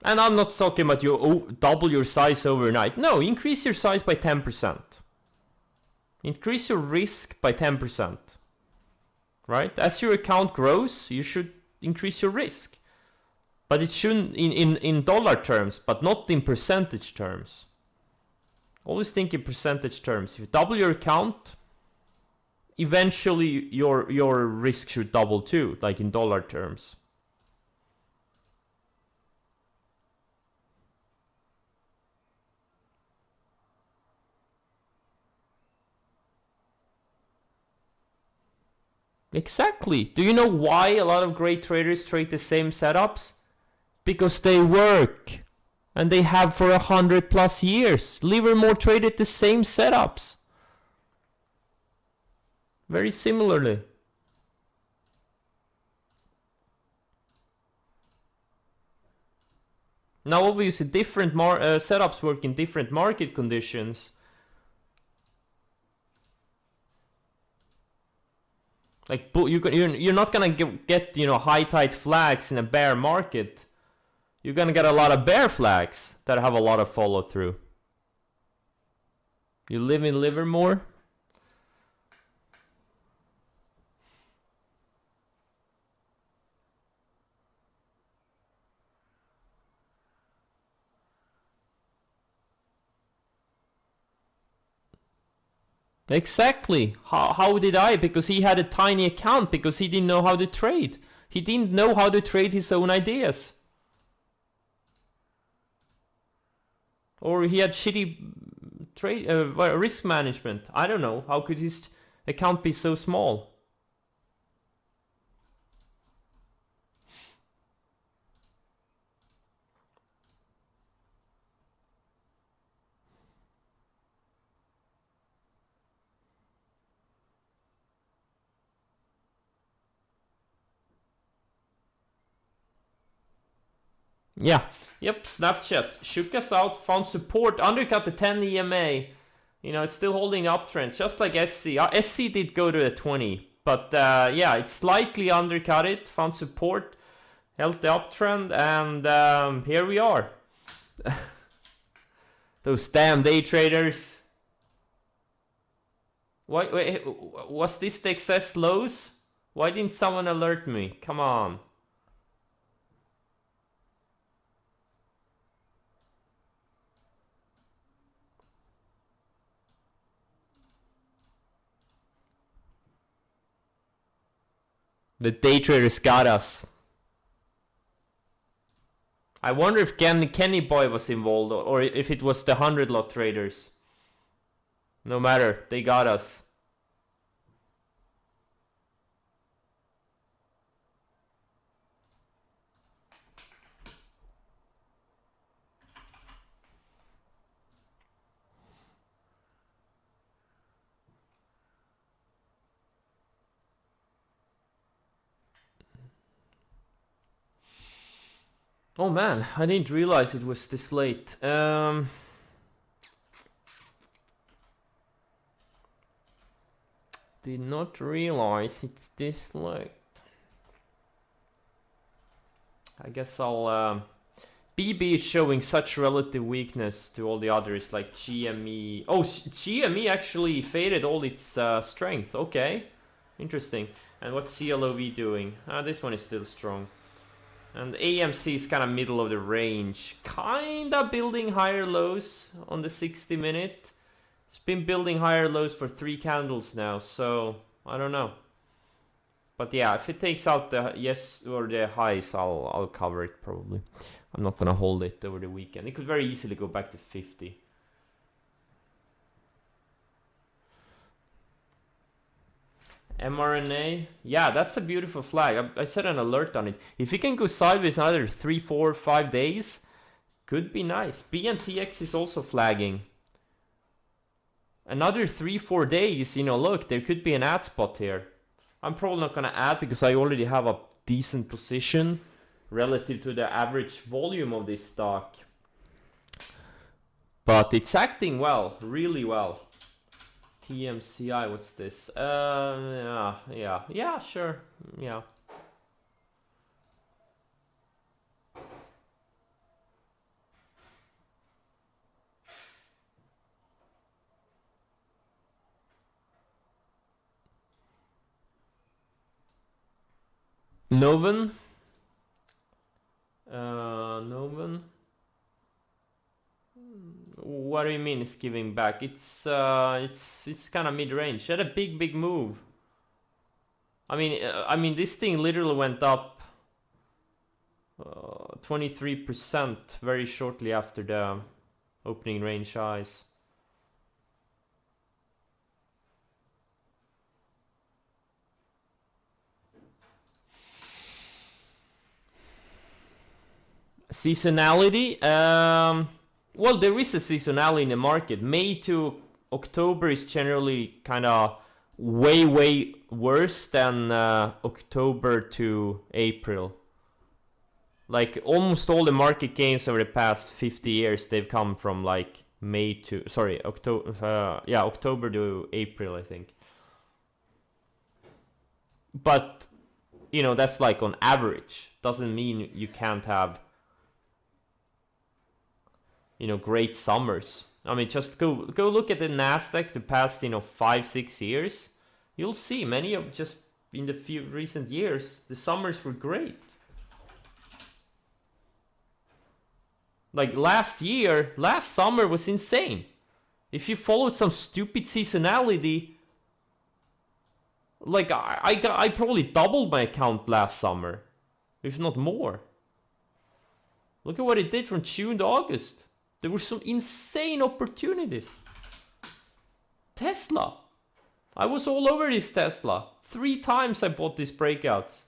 And I'm not talking about you double your size overnight. No, increase your size by 10%. Increase your risk by 10%. Right? As your account grows, you should increase your risk. But it shouldn't in dollar terms, but not in percentage terms. Always think in percentage terms. If you double your account, eventually your risk should double too, like in dollar terms. Exactly. Do you know why a lot of great traders trade the same setups? Because they work. And they have for 100+ years. Livermore traded the same setups. Very similarly. Now obviously different setups work in different market conditions. Like you're not gonna get high tide flags in a bear market. You're gonna get a lot of bear flags that have a lot of follow through. You live in Livermore? Exactly. How did I? Because he had a tiny account, because he didn't know how to trade. He didn't know how to trade his own ideas. Or he had shitty risk management. I don't know. How could his account be so small? Yeah, yep, Snapchat shook us out, found support, undercut the 10 EMA. You know, it's still holding the uptrend, just like SC. SC did go to a 20, but yeah, it slightly undercut it, found support, held the uptrend, and here we are. Those damn day traders. Wait, was this the excess lows? Why didn't someone alert me? Come on. The day traders got us. I wonder if Kenny Boy was involved or if it was the 100 lot traders. No matter, they got us. Oh man, I didn't realize it was this late. Did not realize it's this late. I guess I'll... BB is showing such relative weakness to all the others like GME. Oh, GME actually faded all its strength. Okay, interesting. And what's CLOV doing? This one is still strong. And AMC is kind of middle of the range. Kinda building higher lows on the 60 minute. It's been building higher lows for 3 candles now, so I don't know. But yeah, if it takes out the yes or the highs, I'll cover it probably. I'm not gonna hold it over the weekend. It could very easily go back to 50. mRNA, yeah, that's a beautiful flag. I set an alert on it. If it can go sideways another 3, 4, 5 days, could be nice. BNTX is also flagging. Another 3, 4 days, you know, look, there could be an add spot here. I'm probably not gonna add because I already have a decent position relative to the average volume of this stock. But it's acting well, really well. TMCI, what's this? Yeah, sure, yeah. Noven. Noven. What do you mean it's giving back? It's kind of mid-range. Had a big move. I mean this thing literally went up 23% very shortly after the opening range highs. Seasonality? Well, there is a seasonality in the market. May to October is generally kind of way worse than October to April. Like almost all the market gains over the past 50 years, they've come from like October to April, I think. But you know, that's like on average. Doesn't mean you can't have, you know, great summers. I mean, just go look at the Nasdaq the past, you know, 5-6 years. You'll see many of just in the few recent years, the summers were great. Like last summer was insane. If you followed some stupid seasonality, like I probably doubled my account last summer, if not more. Look at what it did from June to August. There were some insane opportunities. Tesla. I was all over this Tesla. 3 times I bought these breakouts.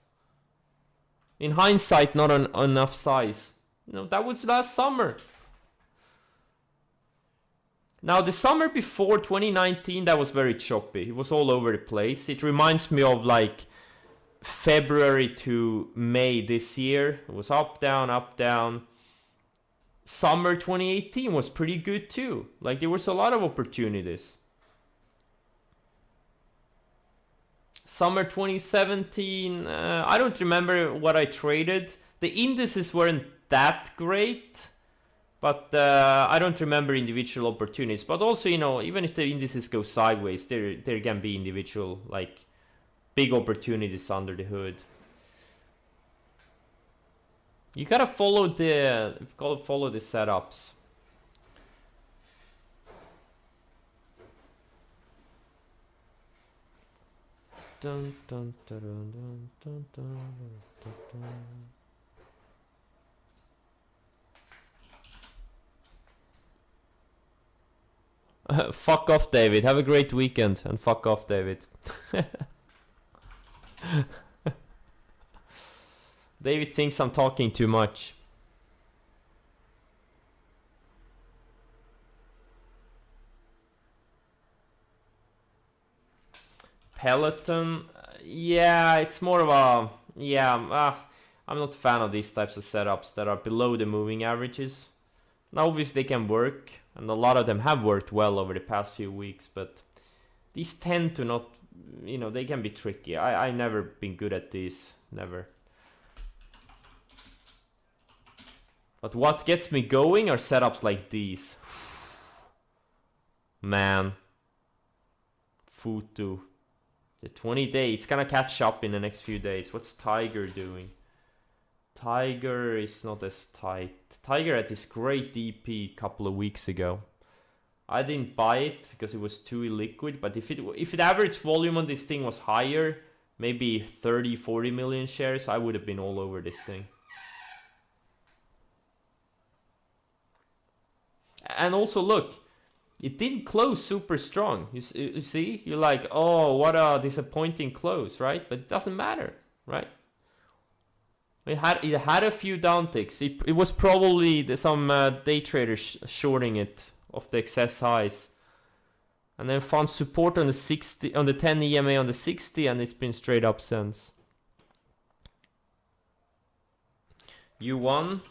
In hindsight, not on enough size. No, that was last summer. Now, the summer before 2019, that was very choppy. It was all over the place. It reminds me of like February to May this year. It was up, down, up, down. summer 2018 was pretty good too. Like there was a lot of opportunities. Summer 2017, I don't remember what I traded. The indices weren't that great, but I don't remember individual opportunities. But also, you know, even if the indices go sideways, there can be individual, like, big opportunities under the hood. You gotta follow the setups. Dun, dun, dun, dun, dun, dun, dun, dun. Fuck off, David. Have a great weekend, and fuck off, David. David thinks I'm talking too much. Peloton, yeah, it's more of a, yeah, I'm not a fan of these types of setups that are below the moving averages. Now obviously they can work, and a lot of them have worked well over the past few weeks, but these tend to not, you know, they can be tricky. I've never been good at these, never. But what gets me going are setups like these. Man. Futu. The 20-day, it's gonna catch up in the next few days. What's Tiger doing? Tiger is not as tight. Tiger had this great DP a couple of weeks ago. I didn't buy it because it was too illiquid, but if the average volume on this thing was higher, maybe 30-40 million shares, I would have been all over this thing. And also look, it didn't close super strong. You see? You're like, oh, what a disappointing close, right? But it doesn't matter, right? It had a few downticks. It was probably some day traders shorting it off the excess highs. And then found support on the 60, on the 10 EMA on the 60, and it's been straight up since. You won?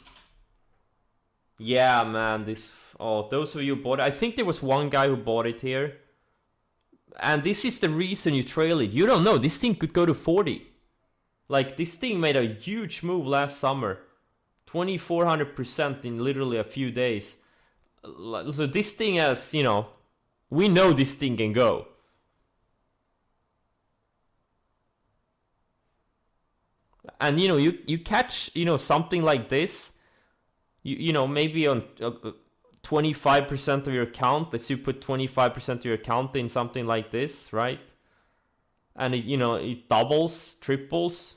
Yeah, man, this... Oh, those of you who bought it. I think there was one guy who bought it here. And this is the reason you trail it. You don't know. This thing could go to 40. Like, this thing made a huge move last summer. 2,400% in literally a few days. So this thing has, you know... We know this thing can go. And, you know, you catch, you know, something like this... You know, maybe on... 25% of your account, let's say you put 25% of your account in something like this, right? And it, you know, it doubles, triples.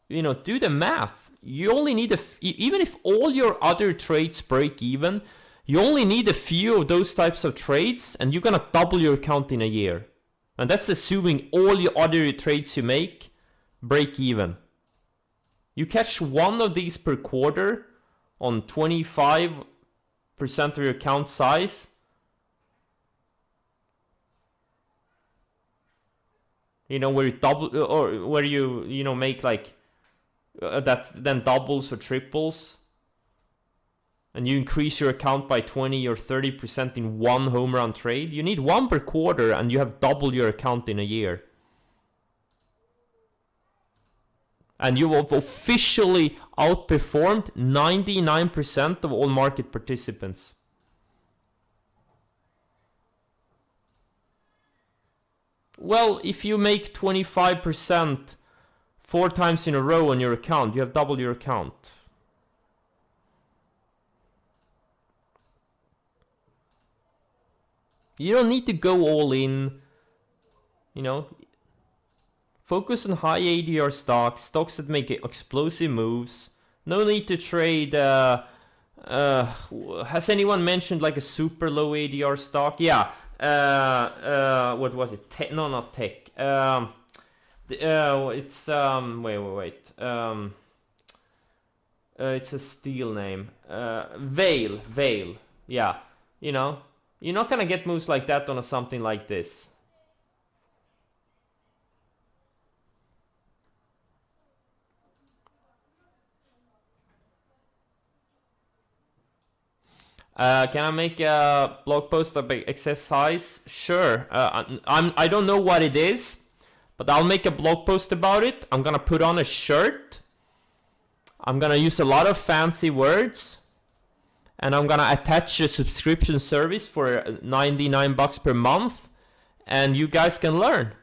You know, do the math. You only need even if all your other trades break even, you only need a few of those types of trades, and you're gonna double your account in a year. And that's assuming all your other trades you make break even. You catch one of these per quarter on 25% of your account size, you know, where you double, or where you know, make like that then doubles or triples, and you increase your account by 20 or 30% in one home run trade. You need one per quarter, and you have double your account in a year. And you have officially outperformed 99% of all market participants. Well, if you make 25% 4 times in a row on your account, you have doubled your account. You don't need to go all in, you know. Focus on high ADR stocks that make explosive moves. No need to trade... has anyone mentioned like a super low ADR stock? Yeah. What was it? No, not tech. It's... wait. It's a steel name. Veil. Yeah. You know, you're not gonna get moves like that on something like this. Can I make a blog post about excess size? Sure. I don't know what it is, but I'll make a blog post about it. I'm gonna put on a shirt. I'm gonna use a lot of fancy words, and I'm gonna attach a subscription service for $99 per month, and you guys can learn.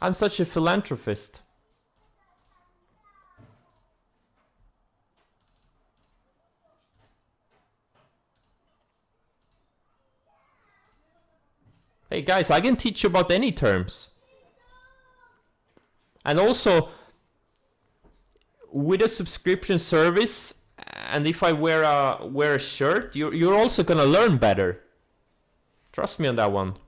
I'm such a philanthropist. Hey guys, I can teach you about any terms. And also, with a subscription service, and if I wear a shirt, you're also gonna learn better. Trust me on that one.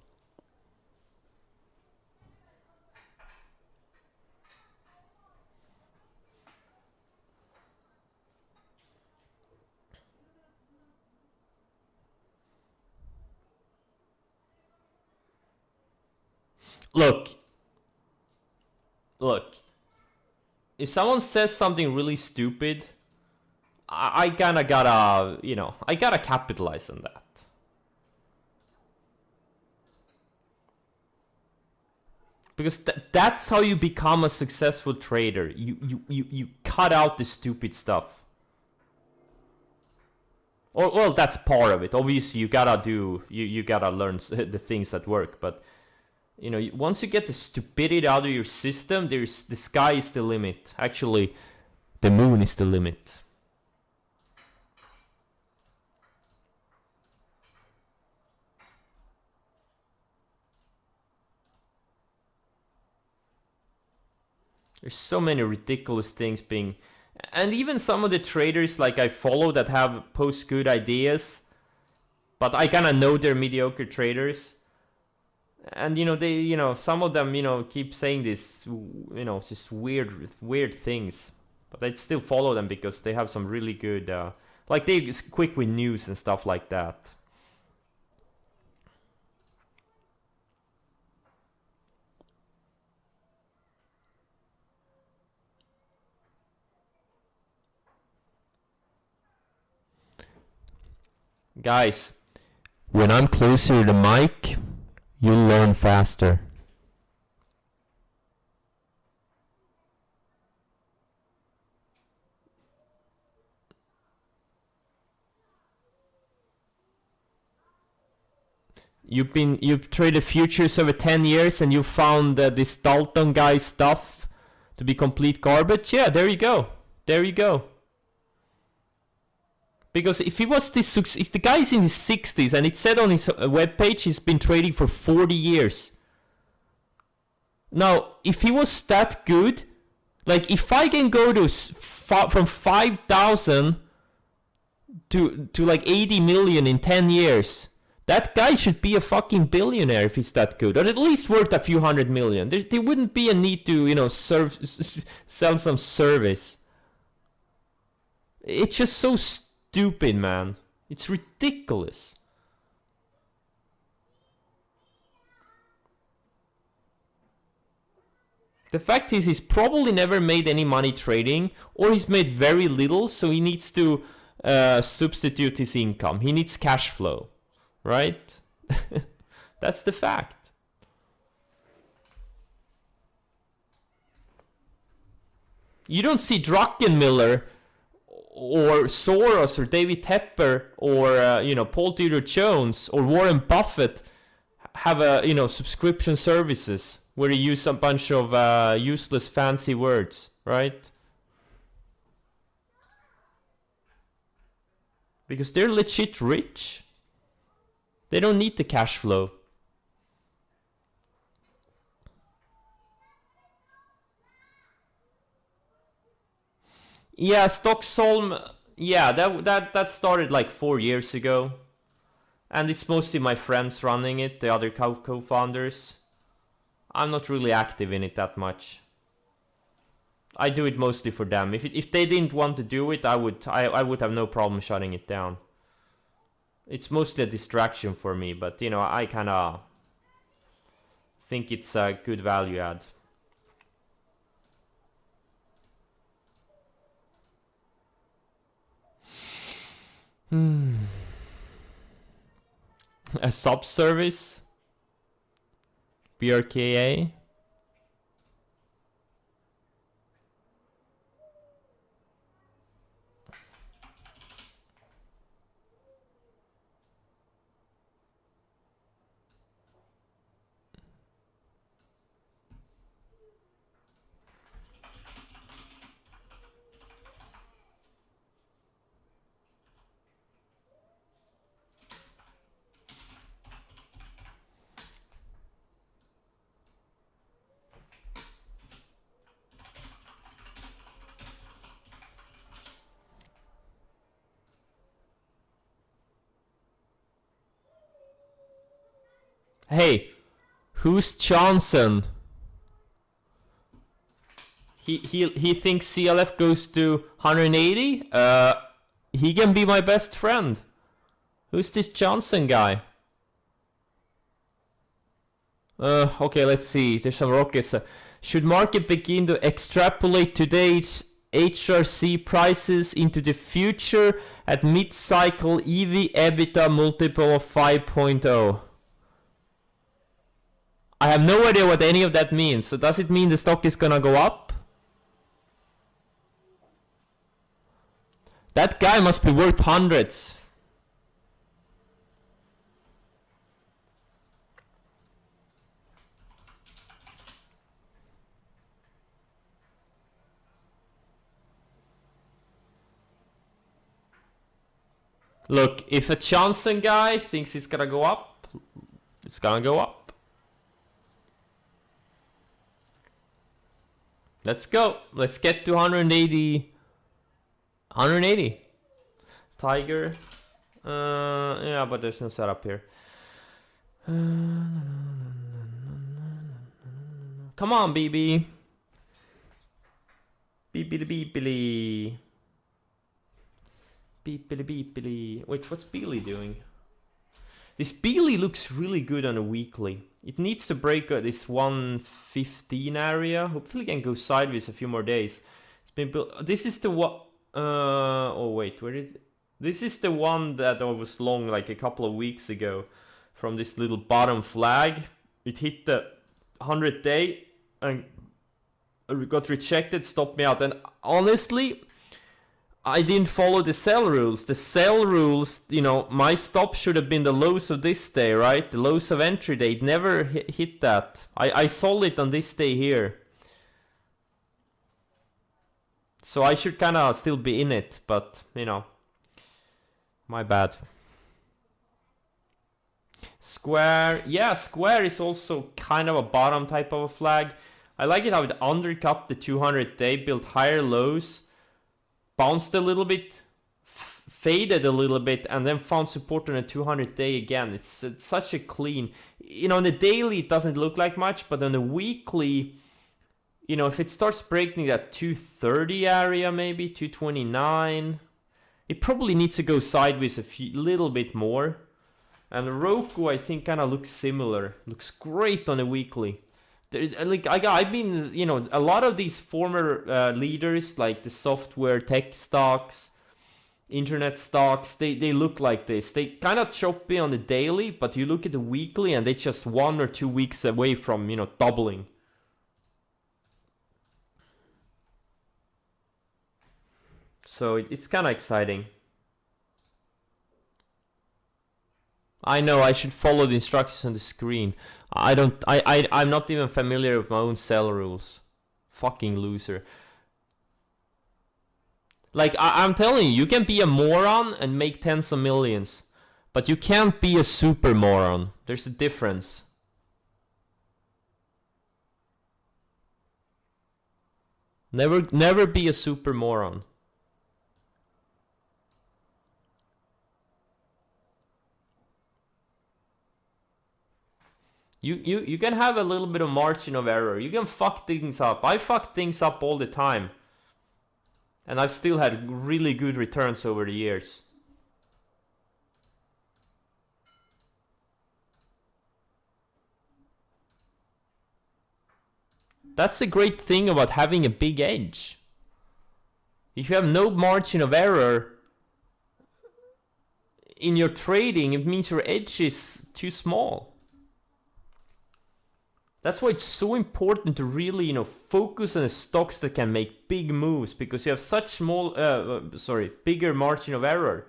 Look. If someone says something really stupid, I kinda gotta, I gotta capitalize on that. Because that's how you become a successful trader. You cut out the stupid stuff. Or, well, that's part of it. Obviously, you gotta learn the things that work, but once you get the stupidity out of your system, the sky is the limit. Actually, the moon is the limit. There's so many ridiculous things being... And even some of the traders like I follow that have post good ideas, but I kinda know they're mediocre traders. And they some of them keep saying this just weird things, but I'd still follow them because they have some really good like they're quick with news and stuff like that. Guys, when I'm closer to the mic, you'll learn faster. You've traded futures over 10 years and you found this Dalton guy's stuff to be complete garbage. Yeah, there you go. There you go. Because if he was this, if the guy is in his 60s and it said on his webpage he's been trading for 40 years. Now, if he was that good, like if I can go to from 5,000 to like 80 million in 10 years, that guy should be a fucking billionaire if he's that good, or at least worth a few hundred million. There wouldn't be a need to, sell some service. It's just so stupid, man. It's ridiculous. The fact is, he's probably never made any money trading, or he's made very little, so he needs to substitute his income. He needs cash flow, right? That's the fact. You don't see Druckenmiller or Soros or David Tepper or Paul Tudor Jones or Warren Buffett have a subscription services where you use a bunch of useless fancy words, right? Because they're legit rich. They don't need the cash flow. Yeah, Stockholm. Yeah, that started like 4 years ago, and it's mostly my friends running it, the other co-founders. I'm not really active in it that much. I do it mostly for them. If they didn't want to do it, I would have no problem shutting it down. It's mostly a distraction for me, but I kind of think it's a good value add. A sub-service? BRKA? Hey, who's Johnson? He thinks CLF goes to 180? He can be my best friend. Who's this Johnson guy? Okay, let's see. There's some rockets. Should market begin to extrapolate today's HRC prices into the future at mid-cycle EV EBITDA multiple of 5.0? I have no idea what any of that means. So does it mean the stock is gonna go up? That guy must be worth hundreds. Look, if a Johnson guy thinks it's gonna go up, it's gonna go up. Let's go. Let's get to 180. 180. Tiger. Yeah, but there's no setup here. Come on, BB. Beepily beepily. Beepily beepily. Wait, what's Beely doing? This Beely looks really good on a weekly. It needs to break this 115 area. Hopefully it can go sideways a few more days. It's been built. This is the one. Oh wait, where did? This is the one that was long like a couple of weeks ago. From this little bottom flag, it hit the 100 day and got rejected. Stopped me out. And honestly, I didn't follow the sell rules. The sell rules, you know, my stop should have been the lows of this day, right? The lows of entry day. It never hit that. I sold it on this day here. So I should kind of still be in it, but, you know, my bad. Square. Yeah, square is also kind of a bottom type of a flag. I like it how it undercut the 200 day, built higher lows, bounced a little bit, faded a little bit, and then found support on a 200 day again. It's such a clean, you know, on the daily it doesn't look like much, but on the weekly, you know, if it starts breaking that 230 area, maybe 229, it probably needs to go sideways a little bit more. And Roku, I think, kind of looks similar. Looks great on a weekly. Like I've been, you know, a lot of these former leaders, like the software tech stocks, internet stocks, they look like this. They kind of choppy on the daily, but you look at the weekly and they just 1 or 2 weeks away from, you know, doubling. So it's kind of exciting. I know I should follow the instructions on the screen. I'm not even familiar with my own sell rules. Fucking loser. Like, I'm telling you, you can be a moron and make tens of millions. But you can't be a super moron. There's a difference. Never be a super moron. You can have a little bit of margin of error. You can fuck things up. I fuck things up all the time. And I've still had really good returns over the years. That's the great thing about having a big edge. If you have no margin of error, in your trading, it means your edge is too small. That's why it's so important to really, you know, focus on the stocks that can make big moves, because you have such small, bigger margin of error.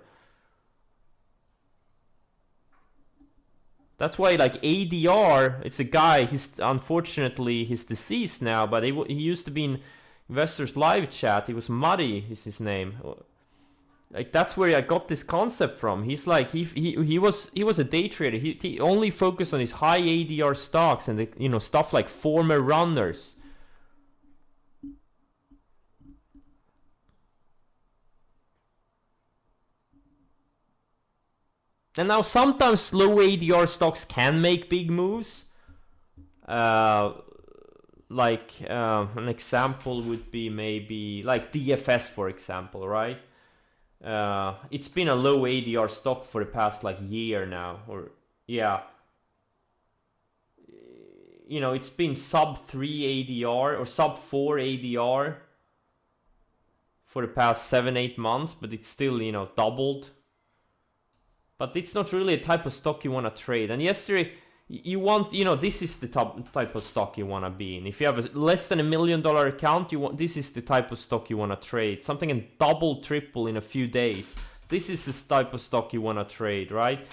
That's why, like ADR, it's a guy. Unfortunately he's deceased now, but he used to be in Investors Live Chat. He was Muddy, is his name. Like that's where I got this concept from. He's like he was a day trader. He only focused on his high ADR stocks and the, you know, stuff like former runners. And now sometimes low ADR stocks can make big moves. Like an example would be maybe like DFS, for example, right? It's been a low ADR stock for the past like year now, or yeah. You know, it's been sub 3 ADR or sub 4 ADR for the past 7-8 months, but it's still, you know, doubled. But it's not really a type of stock you want to trade. And yesterday, you want, you know, this is the type of stock you want to be in. If you have a less than $1 million account, this is the type of stock you want to trade. Something can double, triple in a few days. This is the type of stock you want to trade, right?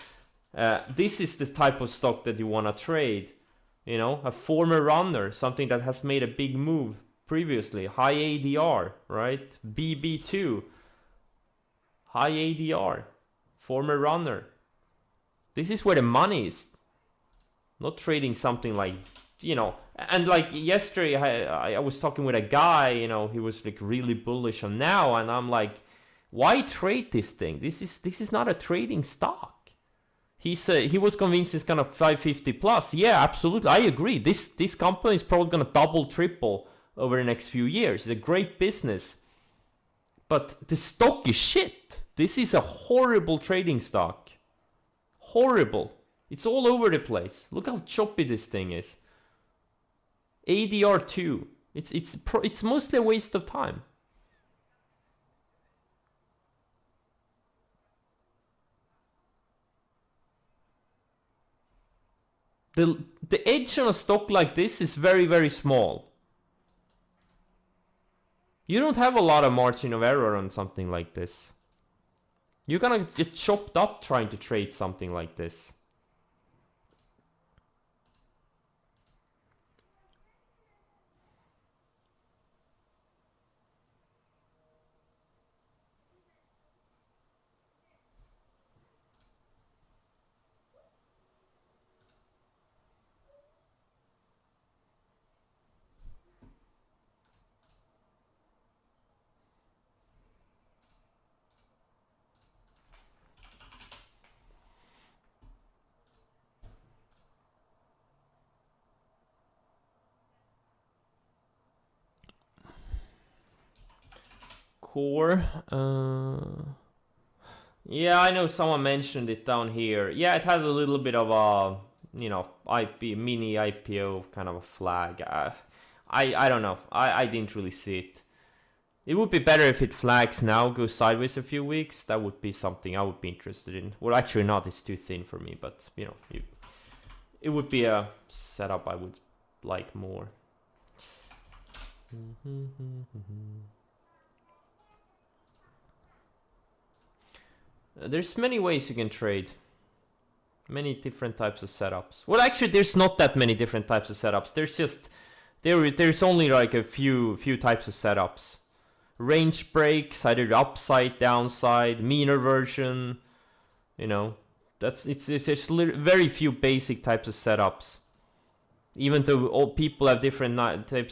This is the type of stock that you want to trade. You know, a former runner, something that has made a big move previously. High ADR, right? BB2, high ADR, former runner. This is where the money is. Not trading something like, you know, and like yesterday I was talking with a guy, you know, he was like really bullish on now, and I'm like, why trade this thing? This is not a trading stock. He was convinced it's gonna 550 plus. Yeah, absolutely, I agree. This company is probably gonna double, triple over the next few years. It's a great business, but the stock is shit. This is a horrible trading stock. Horrible. It's all over the place. Look how choppy this thing is. ADR 2. It's mostly a waste of time. The edge on a stock like this is very, very small. You don't have a lot of margin of error on something like this. You're gonna get chopped up trying to trade something like this. Core. Yeah, I know someone mentioned it down here. Yeah, it had a little bit of a, you know, mini IPO kind of a flag. I don't know. I didn't really see it. It would be better if it flags now, goes sideways a few weeks. That would be something I would be interested in. Well, actually not. It's too thin for me, but you know, it would be a setup I would like more. There's many ways you can trade. Many different types of setups. Well, actually, there's not that many different types of setups. There's just there's only like a few types of setups. Range breaks, either upside, downside, mean reversion. You know, it's very few basic types of setups. Even though all people have different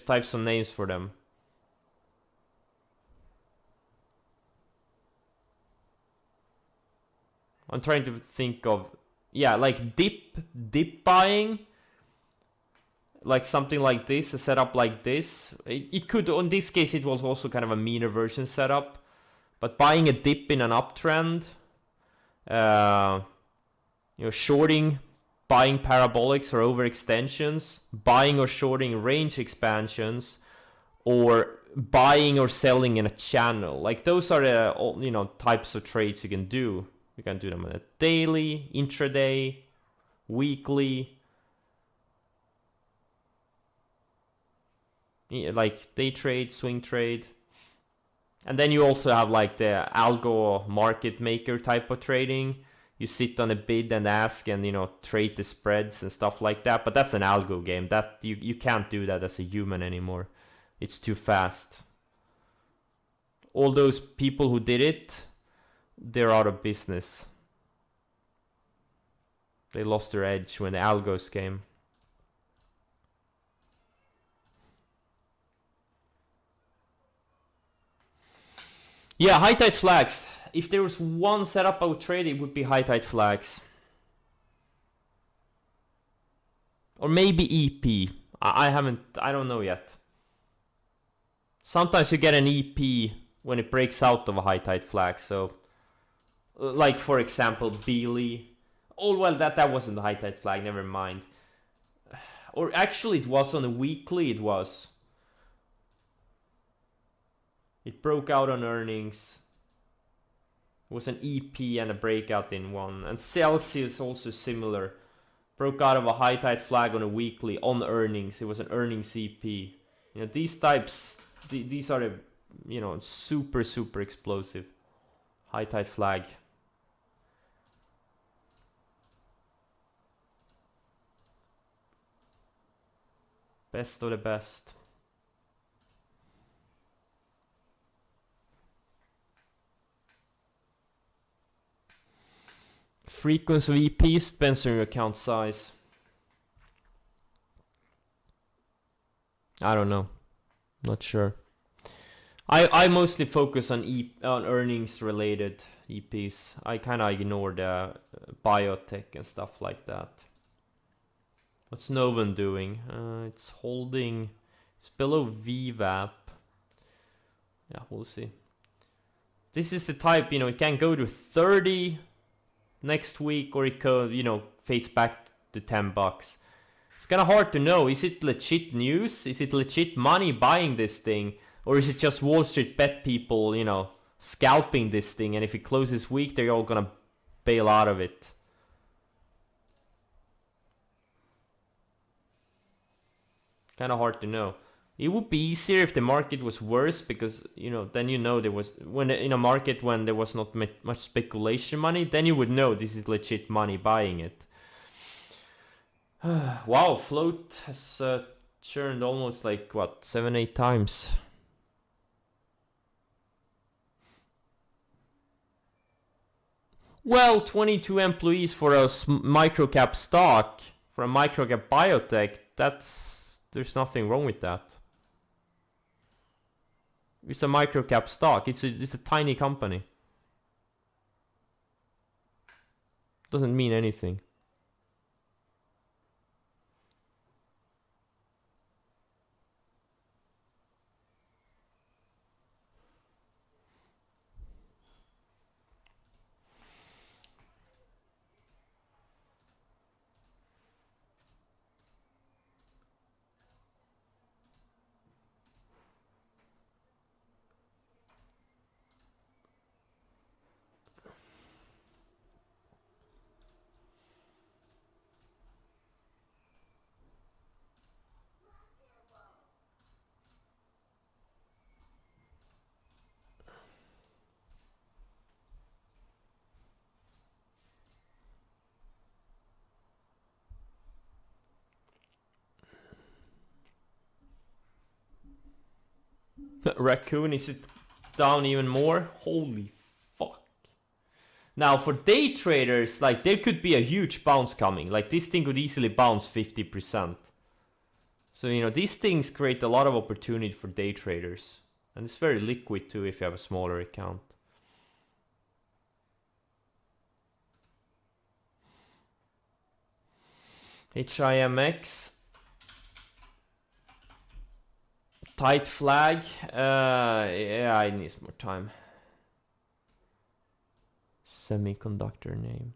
types of names for them. I'm trying to think of, yeah, like dip buying, like something like this, a setup like this. It could, in this case, it was also kind of a mean reversion setup, but buying a dip in an uptrend, you know, shorting, buying parabolics or overextensions, buying or shorting range expansions, or buying or selling in a channel. Like those are the, you know, types of trades you can do. You can do them on a daily, intraday, weekly, like day trade, swing trade. And then you also have like the algo market maker type of trading. You sit on a bid and ask and, you know, trade the spreads and stuff like that. But that's an algo game. That you can't do that as a human anymore. It's too fast. All those people who did it, they're out of business. They lost their edge when the algos came. Yeah, high tide flags. If there was one setup I would trade, it would be high tide flags. Or maybe EP. I don't know yet. Sometimes you get an EP when it breaks out of a high tide flag. So, like for example, Beely. Oh well, that wasn't a high tide flag. Never mind. Or actually, it was on a weekly. It was. It broke out on earnings. It was an EP and a breakout in one. And Celsius also similar. Broke out of a high tide flag on a weekly on earnings. It was an earnings EP. You know, these types, these are the, you know, super explosive. High tide flag. Best of the best. Frequency of EPs depends on your account size. I don't know. Not sure. I mostly focus on earnings related EPs. I kind of ignore the biotech and stuff like that. What's Novan doing? It's holding. It's below VWAP. Yeah, we'll see. This is the type, you know, it can go to 30 next week, or it could, you know, face back to $10. It's kind of hard to know. Is it legit news? Is it legit money buying this thing? Or is it just Wall Street bet people, you know, scalping this thing, and if it closes weak, they're all gonna bail out of it? Kind of hard to know. It would be easier if the market was worse, because, you know, then you know there was, when in a market when there was not much speculation money, then you would know this is legit money buying it. Wow, float has churned almost like what, 7-8 times. Well, 22 employees for a microcap stock, for a microcap biotech, there's nothing wrong with that. It's a microcap stock. It's a tiny company. Doesn't mean anything. Raccoon, is it down even more? Holy fuck. Now for day traders, like, there could be a huge bounce coming. Like, this thing could easily bounce 50%. So, you know, these things create a lot of opportunity for day traders. And it's very liquid too if you have a smaller account. HIMX. Tight flag. Yeah, I need some more time. Semiconductor name.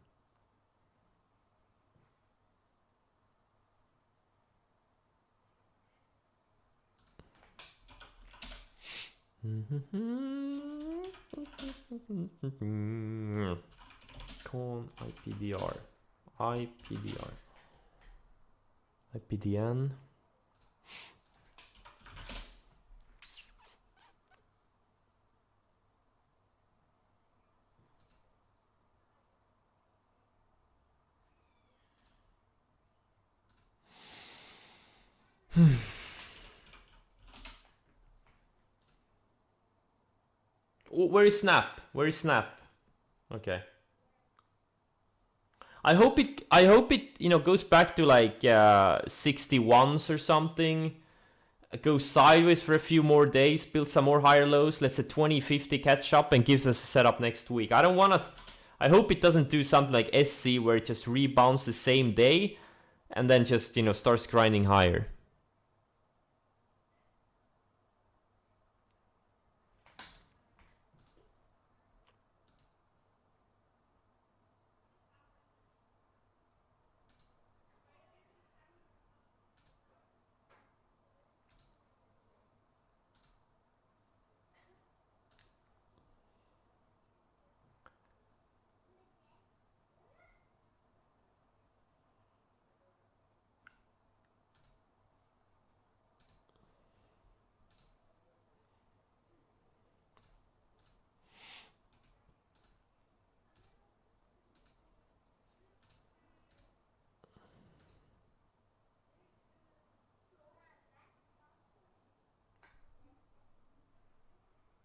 Icon, IPDR, IPDR, IPDN. Oh, where is Snap? Where is Snap? Okay. I hope it you know goes back to like 61s or something. Goes sideways for a few more days, builds some more higher lows. Let's say 2050 catch up and gives us a setup next week. I don't wanna. I hope it doesn't do something like SC where it just rebounds the same day and then just you know starts grinding higher.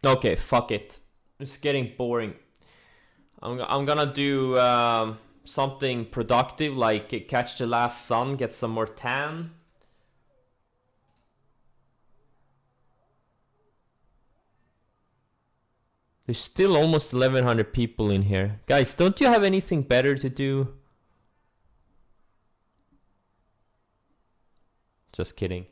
Okay, fuck it. It's getting boring. I'm gonna do something productive like catch the last sun, get some more tan. There's still almost 1100 people in here. Guys, don't you have anything better to do? Just kidding.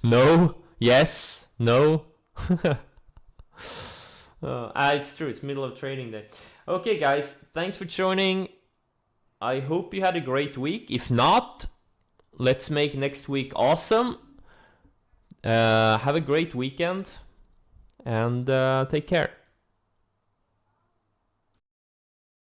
No? Yes? No? It's true, it's middle of trading day. Okay guys, thanks for joining. I hope you had a great week. If not, let's make next week awesome. Have a great weekend and take care.